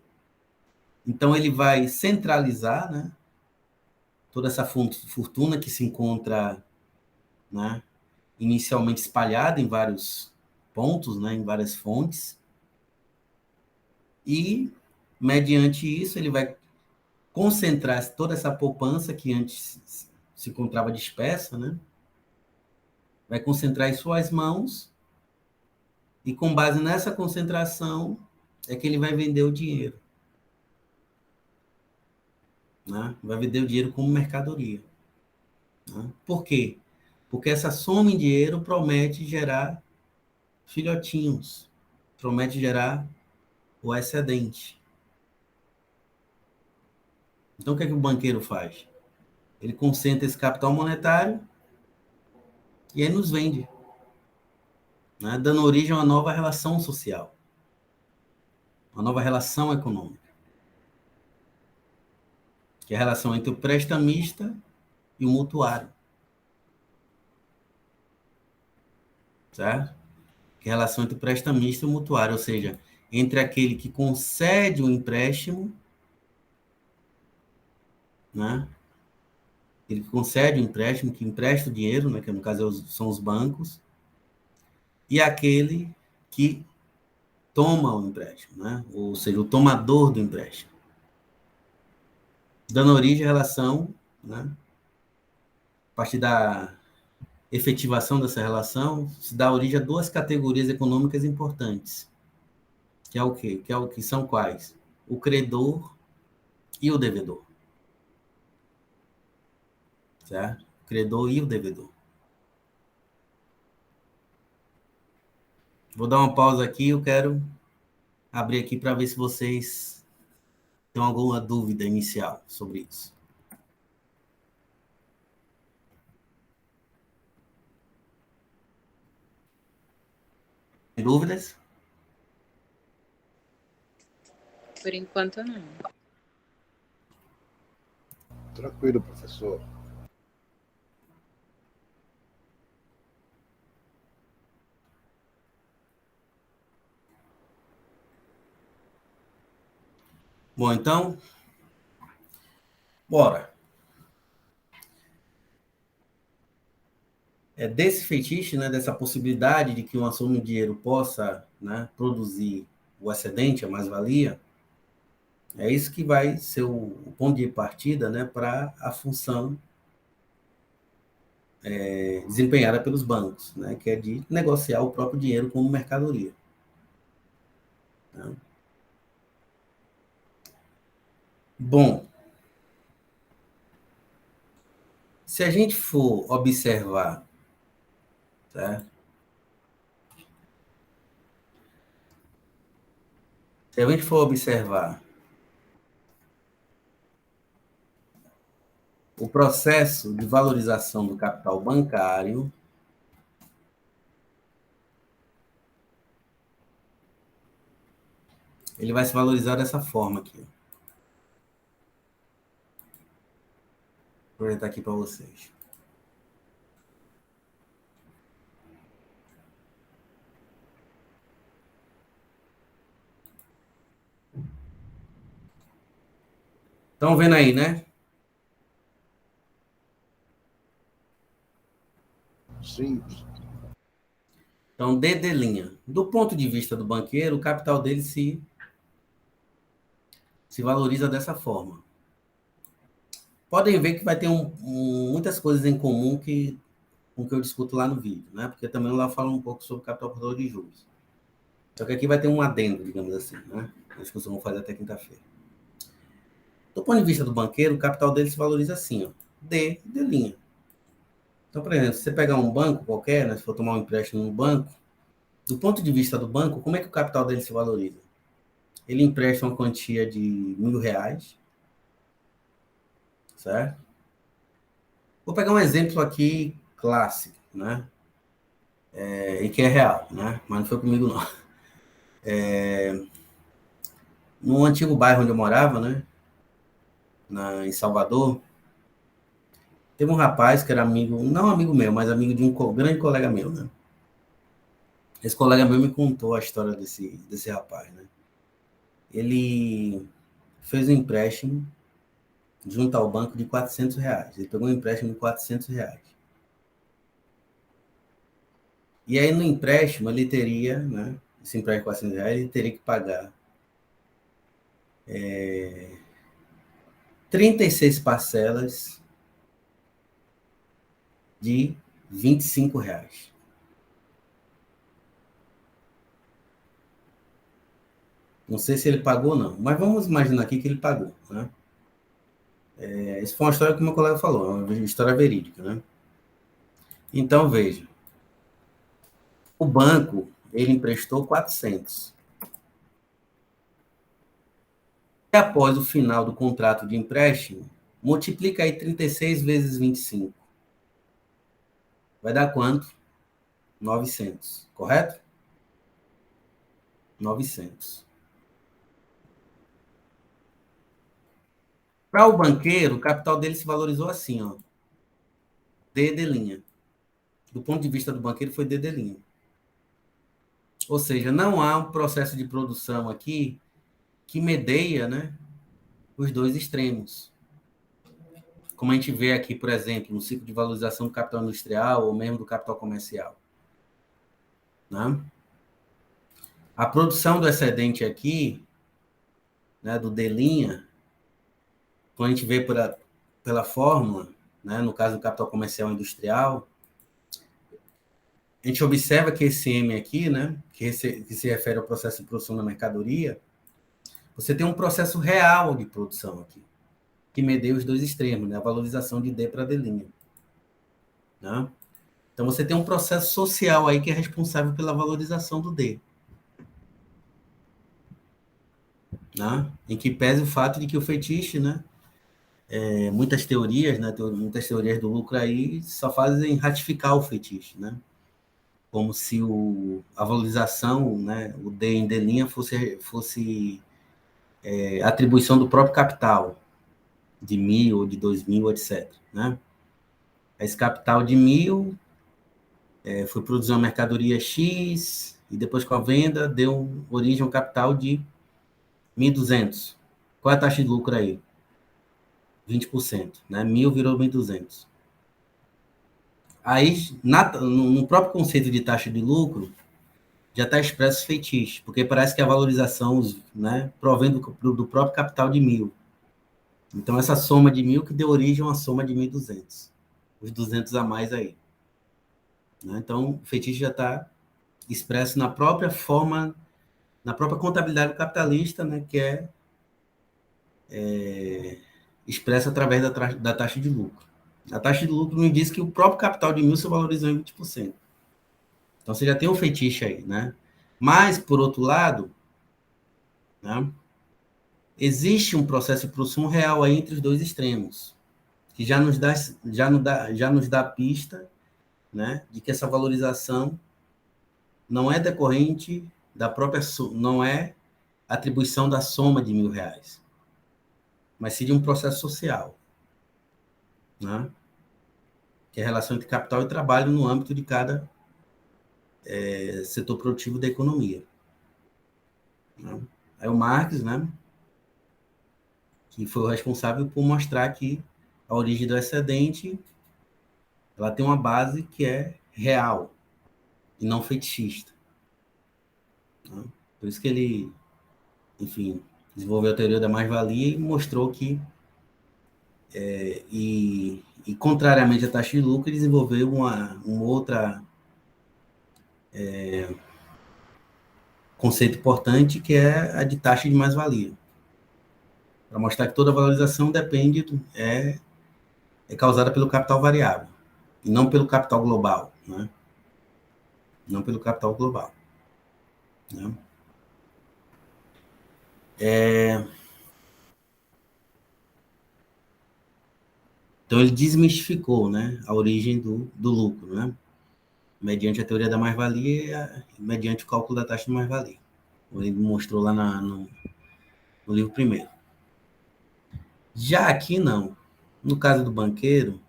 Então, ele vai centralizar, né, toda essa fortuna que se encontra, né, inicialmente espalhada em vários pontos, né, em várias fontes, e, mediante isso, ele vai concentrar toda essa poupança que antes se encontrava dispersa, né, vai concentrar em suas mãos, e com base nessa concentração é que ele vai vender o dinheiro. Né? Vai vender o dinheiro como mercadoria. Né? Por quê? Porque essa soma em dinheiro promete gerar filhotinhos, promete gerar o excedente. Então, o que é que o banqueiro faz? Ele concentra esse capital monetário e aí nos vende, né? Dando origem a uma nova relação social, uma nova relação econômica, que é a relação entre o prestamista e o mutuário, certo? Que é a relação entre o prestamista e o mutuário, ou seja, entre aquele que concede o empréstimo, né? Ele que concede o empréstimo, que empresta o dinheiro, né? Que no caso são os bancos, e aquele que toma o empréstimo, né? Ou seja, o tomador do empréstimo, dando origem à relação, né? A partir efetivação dessa relação se dá origem a duas categorias econômicas importantes, que é o quê? Que são quais? O credor e o devedor. Certo? O credor e o devedor. Vou dar uma pausa aqui, eu quero abrir aqui para ver se vocês têm alguma dúvida inicial sobre isso. Dúvidas? Por enquanto, não. Tranquilo, professor. Bom, então, bora. Desse feitiço, né, dessa possibilidade de que uma soma de dinheiro possa, né, produzir o excedente, a mais-valia, é isso que vai ser o ponto de partida, né, para a função desempenhada pelos bancos, né, que é de negociar o próprio dinheiro como mercadoria. Né? Bom, se a gente for observar, tá? Se a gente for observar o processo de valorização do capital bancário, ele vai se valorizar dessa forma aqui. Vou projetar aqui para vocês. Estão vendo aí, né? Sim. Então, DD'. Do ponto de vista do banqueiro, o capital dele se valoriza dessa forma. Podem ver que vai ter muitas coisas em comum com o que eu discuto lá no vídeo, né? Porque também lá eu falo um pouco sobre capital portador de juros. Só que aqui vai ter um adendo, digamos assim, né? A discussão vamos fazer até quinta-feira. Do ponto de vista do banqueiro, o capital dele se valoriza assim, ó. D'. Então, por exemplo, se você pegar um banco qualquer, né? Se for tomar um empréstimo no banco, do ponto de vista do banco, como é que o capital dele se valoriza? Ele empresta uma quantia de R$ 1.000, certo? Vou pegar um exemplo aqui clássico, né? E que é real, né? Mas não foi comigo, não. No antigo bairro onde eu morava, né? Em Salvador, teve um rapaz que era amigo, não amigo meu, mas amigo de um grande colega meu, né? Esse colega meu me contou a história desse rapaz, né? Ele fez um empréstimo junto ao banco de R$ 400. Ele pegou um empréstimo de R$ 400. E aí, no empréstimo, ele teria, né? Esse empréstimo de R$ 400, ele teria que pagar 36 parcelas de R$ 25. Não sei se ele pagou ou não, mas vamos imaginar aqui que ele pagou, né? Isso foi uma história que o meu colega falou, uma história verídica, né? Então, veja, o banco, ele emprestou 400. E após o final do contrato de empréstimo, multiplica aí 36 vezes 25. Vai dar quanto? 900, correto? 900. Para o banqueiro, o capital dele se valorizou assim, ó. D'. Do ponto de vista do banqueiro, foi D'. Ou seja, não há um processo de produção aqui que medeia, né, os dois extremos. Como a gente vê aqui, por exemplo, no ciclo de valorização do capital industrial ou mesmo do capital comercial. Né? A produção do excedente aqui, né, do D', quando a gente vê pela fórmula, né, no caso do capital comercial e industrial, gente observa que esse M aqui, né, que se refere ao processo de produção da mercadoria, você tem um processo real de produção aqui, que medeia os dois extremos, né, a valorização de D para D'. Né? Então, você tem um processo social aí que é responsável pela valorização do D. Né? Em que pese o fato de que o fetiche, né, muitas teorias, né, muitas teorias do lucro aí só fazem ratificar o fetiche, né? Como se a valorização, né, o D em D' fosse atribuição do próprio capital, de 1.000 ou de 2.000, etc. Né? Esse capital de 1.000 foi produzir uma mercadoria X e depois com a venda deu origem a um capital de 1.200. Qual é a taxa de lucro aí? 20%. Né? 1.000 virou 1.200. Aí, no próprio conceito de taxa de lucro, já está expresso fetiche, porque parece que a valorização, né, provém do próprio capital de 1.000. Então, essa soma de 1.000 que deu origem a uma soma de 1.200. Os 200 a mais aí. Né? Então, o fetiche já está expresso na própria forma, na própria contabilidade capitalista, né, que é expressa através da taxa de lucro. A taxa de lucro nos diz que o próprio capital de 1.000 se valorizou em 20%. Então, você já tem um fetiche aí, né? Mas, por outro lado, né, existe um processo de produção real aí entre os dois extremos, que já nos dá pista, né, de que essa valorização não é decorrente da própria, não é atribuição da soma de R$1.000, mas sim de um processo social, né, que é a relação entre capital e trabalho no âmbito de cada setor produtivo da economia. Né? Aí o Marx, né, que foi o responsável por mostrar que a origem do excedente ela tem uma base que é real e não fetichista. Né? Por isso que ele, enfim, desenvolveu a teoria da mais-valia e mostrou que, e contrariamente à taxa de lucro, ele desenvolveu uma outra conceito importante, que é a de taxa de mais-valia, para mostrar que toda valorização depende, é causada pelo capital variável, e não pelo capital global, né? Não pelo capital global. Né? Então, ele desmistificou, né, a origem do lucro, né, mediante a teoria da mais-valia e mediante o cálculo da taxa de mais-valia. Ele mostrou lá no livro primeiro. Já aqui, não. No caso do banqueiro,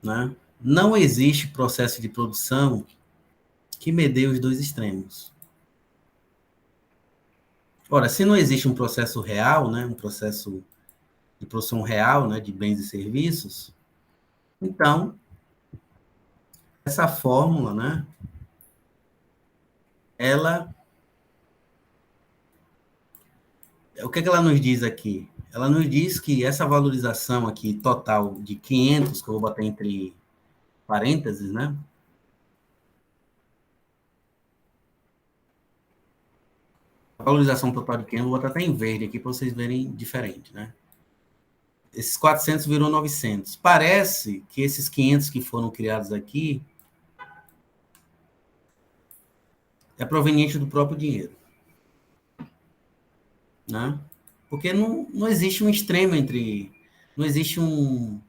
né, não existe processo de produção que medeie os dois extremos. Ora, se não existe um processo real, né, um processo de produção real, né, de bens e serviços, então, essa fórmula, né, ela... O que ela nos diz aqui? Ela nos diz que essa valorização aqui total de 500, que eu vou botar entre parênteses, né? A valorização total de 500, vou botar até em verde aqui para vocês verem diferente, né? Esses 400 virou 900. Parece que esses 500 que foram criados aqui é proveniente do próprio dinheiro. Né? Porque não existe um extremo entre... Não existe um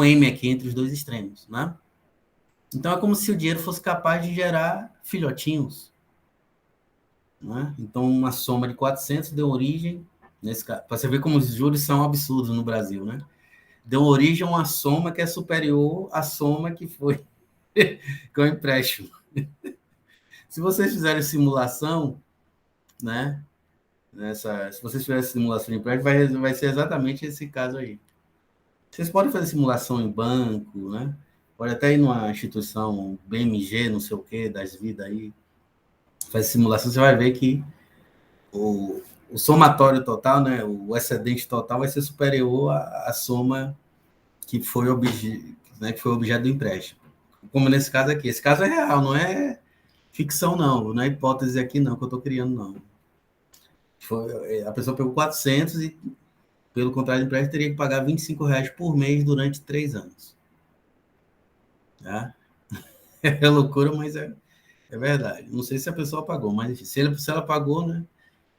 M aqui entre os dois extremos, né? Então, é como se o dinheiro fosse capaz de gerar filhotinhos. Né? Então, uma soma de 400 deu origem, nesse caso, para você ver como os juros são absurdos no Brasil, né? Deu origem a uma soma que é superior à soma que foi com o empréstimo. Se vocês fizerem simulação, né? Se vocês fizerem simulação de empréstimo, vai ser exatamente esse caso aí. Vocês podem fazer simulação em banco, né? Pode até ir numa instituição BMG, não sei o quê, das vidas aí, faz simulação, você vai ver que o somatório total, né, o excedente total vai ser superior à soma que foi, né, que foi objeto do empréstimo. como nesse caso aqui. Esse caso é real, não é ficção, não é hipótese aqui, não, que eu estou criando, não. A pessoa pegou 400 e, pelo contrato de empréstimo, teria que pagar R$ 25 por mês durante 3 anos. Tá? É loucura, mas é verdade. Não sei se a pessoa pagou, mas se ela pagou, né?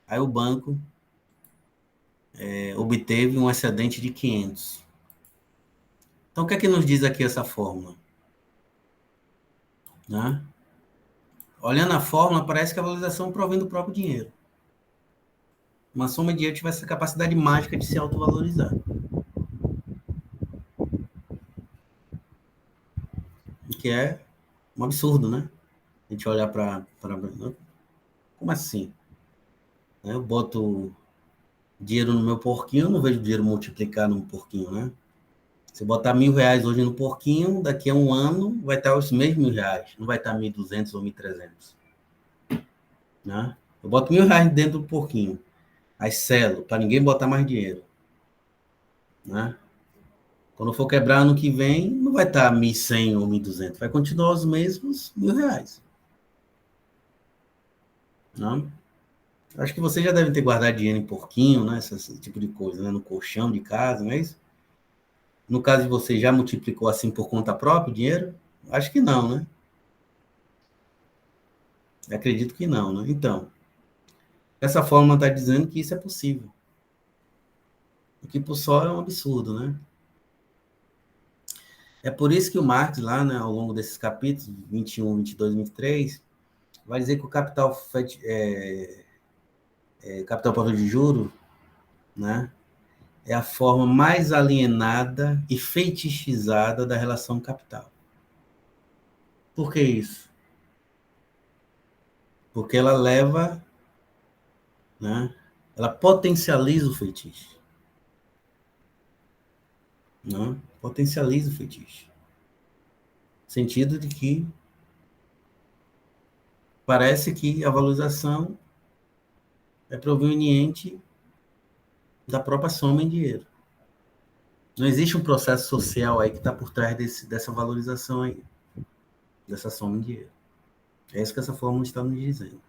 Aí o banco obteve um excedente de 500. Então, o que é que nos diz aqui essa fórmula? Né? Olhando a fórmula, parece que a valorização provém do próprio dinheiro. Uma soma de dinheiro tivesse essa capacidade mágica de se autovalorizar. O que é um absurdo, né? A gente olhar para... Como assim? Eu boto dinheiro no meu porquinho, eu não vejo dinheiro multiplicar no porquinho, né? Se eu botar R$ 1.000 hoje no porquinho, daqui a um ano vai estar os mesmos R$ 1.000, não vai estar 1.200 ou 1.300. Né? Eu boto R$ 1.000 dentro do porquinho, aí selo, para ninguém botar mais dinheiro. Né? Quando for quebrar ano que vem, não vai estar 1.100 ou 1.200, vai continuar os mesmos R$ 1.000. Né? Acho que você já deve ter guardado dinheiro em porquinho, né? Esse tipo de coisa, né? No colchão de casa, não é isso? No caso de você, já multiplicou assim por conta própria o dinheiro? Acho que não, né? Acredito que não, né? Então, essa fórmula está dizendo que isso é possível. O que por só é um absurdo, né? É por isso que o Marx, lá, né, ao longo desses capítulos, 21, 22, 23, vai dizer que o capital próprio de juro, né, é a forma mais alienada e fetichizada da relação capital. Por que isso? Porque ela leva, né, ela potencializa o fetiche. Né? Potencializa o fetiche. No sentido de que parece que a valorização é proveniente da própria soma em dinheiro. Não existe um processo social aí que está por trás dessa valorização aí, dessa soma em dinheiro. É isso que essa fórmula está nos dizendo.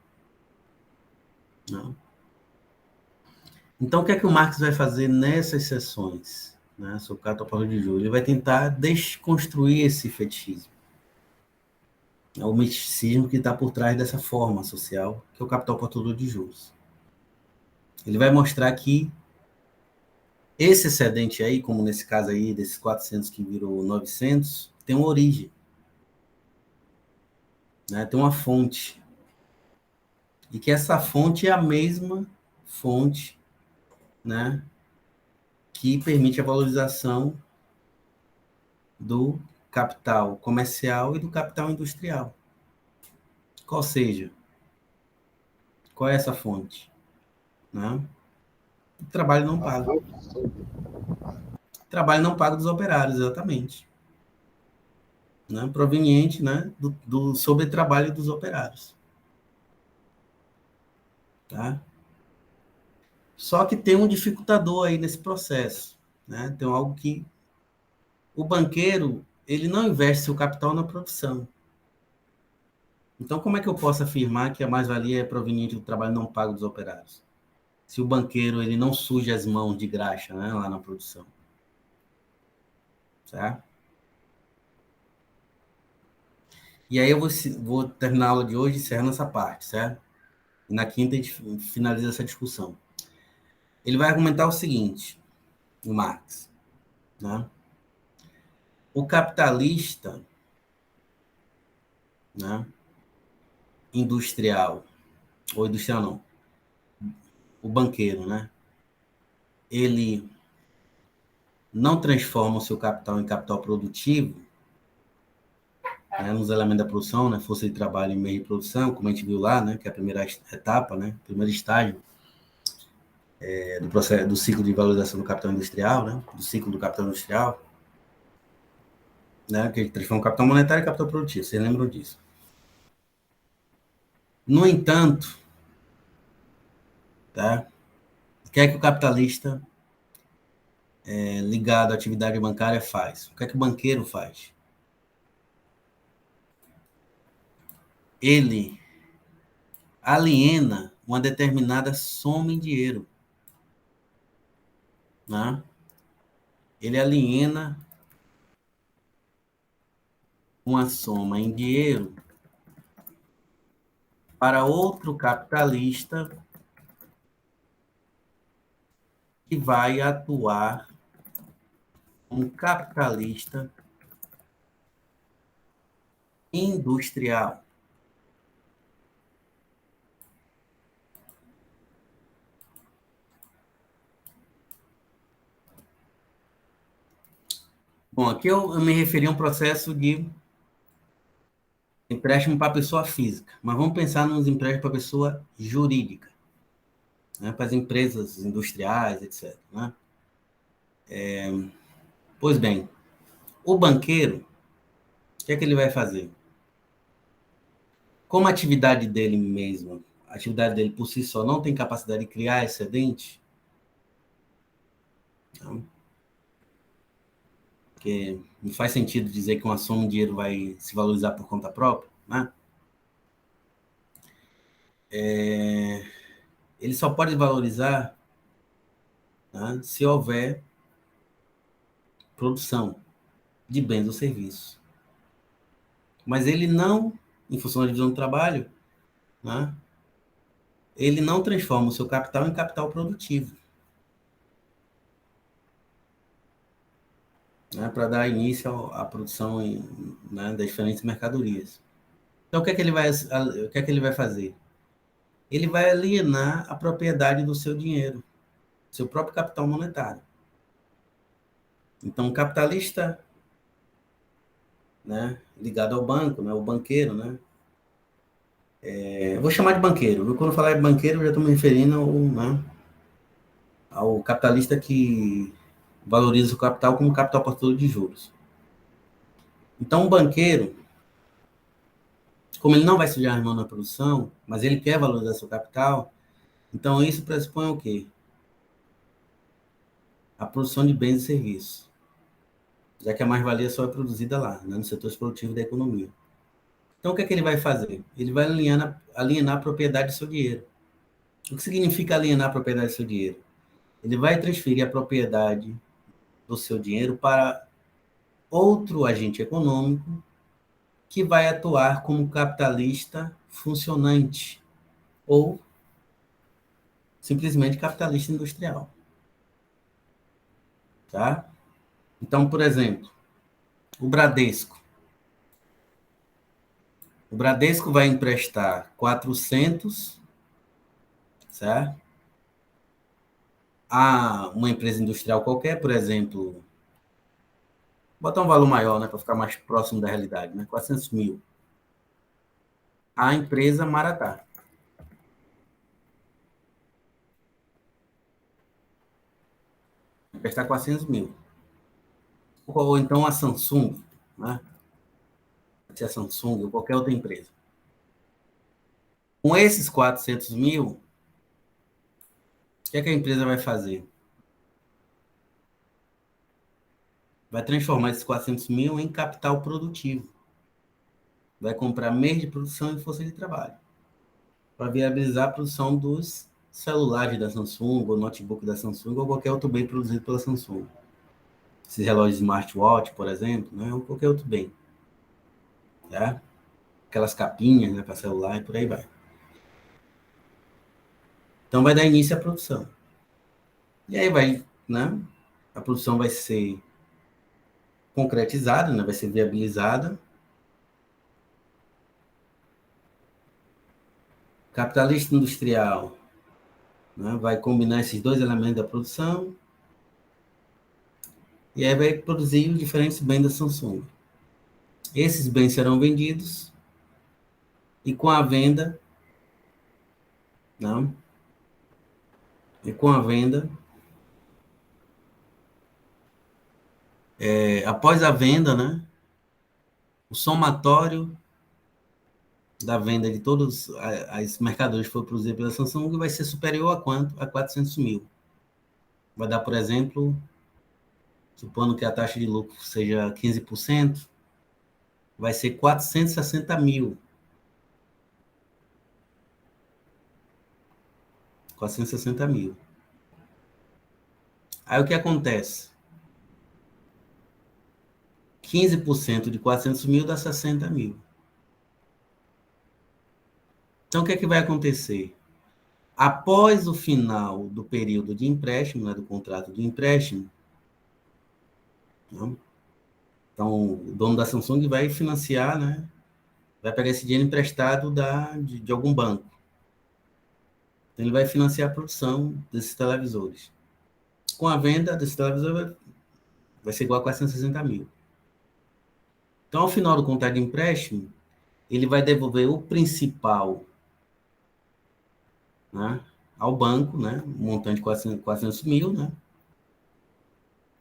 Não? Então, o que é que o Marx vai fazer nessas sessões, né, sobre o capital próprio de juros? Ele vai tentar desconstruir esse fetichismo. É o misticismo que está por trás dessa forma social, que é o capital próprio de juros. Ele vai mostrar que esse excedente aí, como nesse caso aí, desses 400 que virou 900, tem uma origem. Né? Tem uma fonte. E que essa fonte é a mesma fonte, né, que permite a valorização do capital comercial e do capital industrial. Qual seja? Qual é essa fonte? Né? O trabalho não pago. Trabalho não pago dos operários, exatamente. Né? Proveniente, né, do sobretrabalho dos operários. Tá? Só que tem um dificultador aí nesse processo. Né? Tem algo que o banqueiro ele não investe seu capital na produção. Então, como é que eu posso afirmar que a mais-valia é proveniente do trabalho não pago dos operários? Se o banqueiro ele não suja as mãos de graxa, né, lá na produção. Certo? E aí eu vou terminar a aula de hoje encerrando essa parte, certo? E na quinta a gente finaliza essa discussão. Ele vai argumentar o seguinte, o Marx, né? O capitalista, né, industrial, ou industrial não, o banqueiro, né? Ele não transforma o seu capital em capital produtivo, né, nos elementos da produção, né, força de trabalho e meio de produção, como a gente viu lá, né, que é a primeira etapa, né, primeiro estágio do processo, do ciclo de valorização do capital industrial, né, do ciclo do capital industrial, né, que ele transforma o capital monetário em capital produtivo, vocês lembram disso. No entanto, tá, o que é que o capitalista ligado à atividade bancária faz? O que é que o banqueiro faz? ele aliena uma determinada soma em dinheiro, né? Ele aliena uma soma em dinheiro para outro capitalista que vai atuar como capitalista industrial. Bom, aqui eu me referi a um processo de empréstimo para pessoa física, mas vamos pensar nos empréstimos para pessoa jurídica, né, para as empresas industriais, etc. Né? Pois bem, o banqueiro, o que é que ele vai fazer? Como a atividade dele mesmo, a atividade dele por si só não tem capacidade de criar excedente, não, porque não faz sentido dizer que uma soma de dinheiro vai se valorizar por conta própria, né? Ele só pode valorizar, né, se houver produção de bens ou serviços. Mas ele não, em função da divisão do trabalho, né, ele não transforma o seu capital em capital produtivo, né, para dar início à produção né, das diferentes mercadorias. Então, o que é que ele vai fazer? Ele vai alienar a propriedade do seu dinheiro, seu próprio capital monetário. Então, o capitalista, né, ligado ao banco, né, o banqueiro, né, eu vou chamar de banqueiro. Quando eu falar de banqueiro, eu já estou me referindo ao, né, ao capitalista que valoriza o capital como capital portador de juros. Então, o banqueiro, como ele não vai sujar as mãos na produção, mas ele quer valorizar seu capital, então isso pressupõe o quê? A produção de bens e serviços, já que a mais-valia só é produzida lá, né, no setor produtivo da economia. Então, o que é que ele vai fazer? Ele vai alienar a propriedade do seu dinheiro. O que significa alienar a propriedade do seu dinheiro? Ele vai transferir a propriedade do seu dinheiro para outro agente econômico que vai atuar como capitalista funcionante ou simplesmente capitalista industrial, tá? Então, por exemplo, o Bradesco. O Bradesco vai emprestar 400, certo? A uma empresa industrial qualquer, por exemplo, vou botar um valor maior, né, para ficar mais próximo da realidade, né? 400 mil. A empresa Maratá. Emprestar 400 mil. Ou então a Samsung, né? Se a Samsung ou qualquer outra empresa. Com esses 400 mil, o que é que a empresa vai fazer? Vai transformar esses 400 mil em capital produtivo. Vai comprar meios de produção e força de trabalho para viabilizar a produção dos celulares da Samsung, ou notebook da Samsung, ou qualquer outro bem produzido pela Samsung. Esses relógios smartwatch, por exemplo, né, ou qualquer outro bem. Tá? Aquelas capinhas, né, para celular e por aí vai. Então vai dar início à produção. E aí vai, né, a produção vai ser concretizada, né, vai ser viabilizada. Capitalista industrial, né, vai combinar esses dois elementos da produção e aí vai produzir os diferentes bens da Samsung. Esses bens serão vendidos e com a venda, não, e com a venda, após a venda, né, o somatório da venda de todas as mercadorias que foram produzidas pela Samsung vai ser superior a quanto? A 400 mil. Vai dar, por exemplo, supondo que a taxa de lucro seja 15%, vai ser 460 mil. 460 mil. Aí o que acontece? 15% de 400 mil dá 60 mil. Então, o que é que vai acontecer? Após o final do período de empréstimo, né, do contrato de empréstimo, né, então o dono da Samsung vai financiar, né, vai pegar esse dinheiro emprestado de algum banco. Então, ele vai financiar a produção desses televisores. Com a venda desse televisor, vai ser igual a 460 mil. Então, ao final do contrato de empréstimo, ele vai devolver o principal, né, ao banco, né, um montante de 400 mil, né,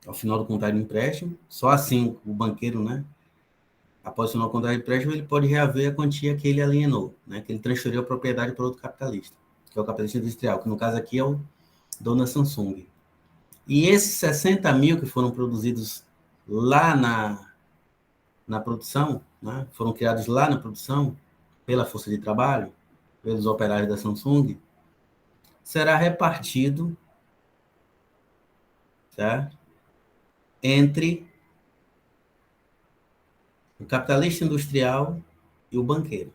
ao final do contrato de empréstimo. Só assim o banqueiro, né, após o final do contrato de empréstimo, ele pode reaver a quantia que ele alienou, né, que ele transferiu a propriedade para outro capitalista, que é o capitalista industrial, que no caso aqui é o dono da Samsung. E esses 60 mil que foram produzidos lá na produção, né, foram criados lá na produção, pela força de trabalho, pelos operários da Samsung, será repartido, certo, entre o capitalista industrial e o banqueiro.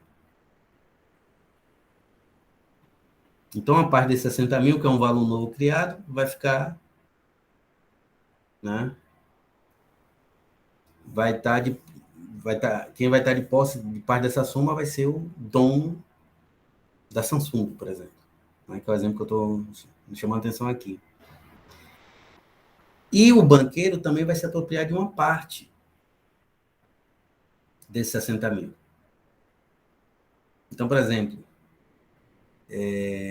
Então, a parte desses 60 mil, que é um valor novo criado, vai ficar, né, quem vai estar de posse de parte dessa soma vai ser o dono da Samsung, por exemplo, né, que é o exemplo que eu estou chamando a atenção aqui. E o banqueiro também vai se apropriar de uma parte desses 60 mil. Então, por exemplo,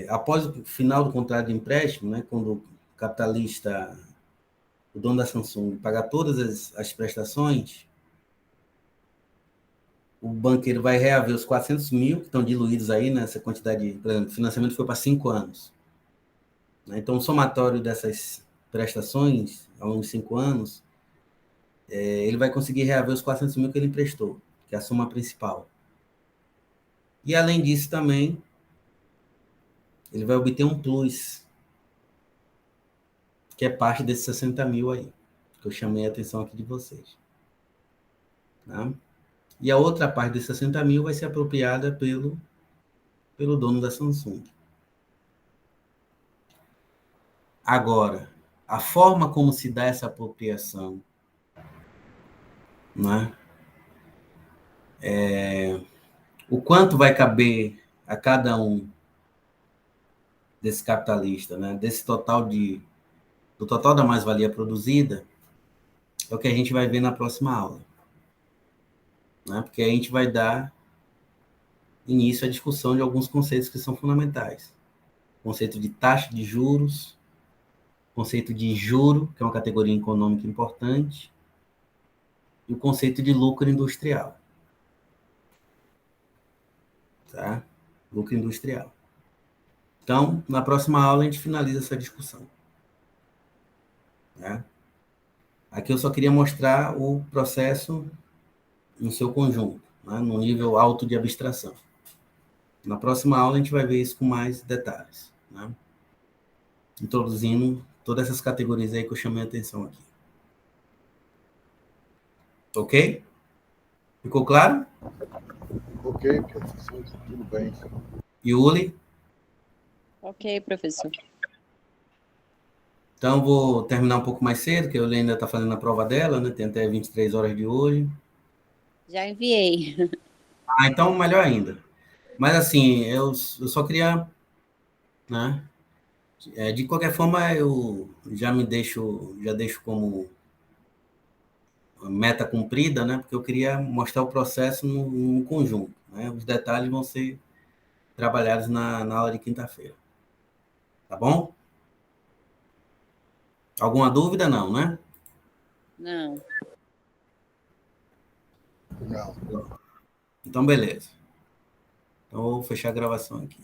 após o final do contrato de empréstimo, né, quando o capitalista, o dono da Samsung, pagar todas as prestações, o banqueiro vai reaver os 400 mil que estão diluídos aí nessa quantidade, por exemplo, o financiamento foi para 5 anos. Né? Então, o somatório dessas prestações, ao longo de 5 anos, ele vai conseguir reaver os 400 mil que ele emprestou, que é a soma principal. E, além disso, também, ele vai obter um plus, que é parte desses 60 mil aí, que eu chamei a atenção aqui de vocês. Tá? E a outra parte desses 60 mil vai ser apropriada pelo dono da Samsung. Agora, a forma como se dá essa apropriação, né? O quanto vai caber a cada um desse capitalista, né? Desse total do total da mais-valia produzida, é o que a gente vai ver na próxima aula, né? Porque aí a gente vai dar início à discussão de alguns conceitos que são fundamentais. Conceito de taxa de juros, conceito de juro, que é uma categoria econômica importante, e o conceito de lucro industrial. Tá? Lucro industrial. Então, na próxima aula, a gente finaliza essa discussão. Tá? Aqui eu só queria mostrar o processo no seu conjunto, né? No nível alto de abstração. Na próxima aula, a gente vai ver isso com mais detalhes, né? Introduzindo todas essas categorias aí que eu chamei a atenção aqui. Ok? Ficou claro? Ok, professor, tudo bem. Yuli? Ok, professor. Então, vou terminar um pouco mais cedo, que a Yuli ainda está fazendo a prova dela, né? Tem até 23 horas de hoje. Já enviei. Ah, então, melhor ainda. Mas, assim, eu só queria, né? De qualquer forma, eu já deixo como meta cumprida, né? Porque eu queria mostrar o processo no conjunto, né? Os detalhes vão ser trabalhados na aula de quinta-feira. Tá bom? Alguma dúvida? Não, né? Não. Não. Então, beleza. Então, vou fechar a gravação aqui.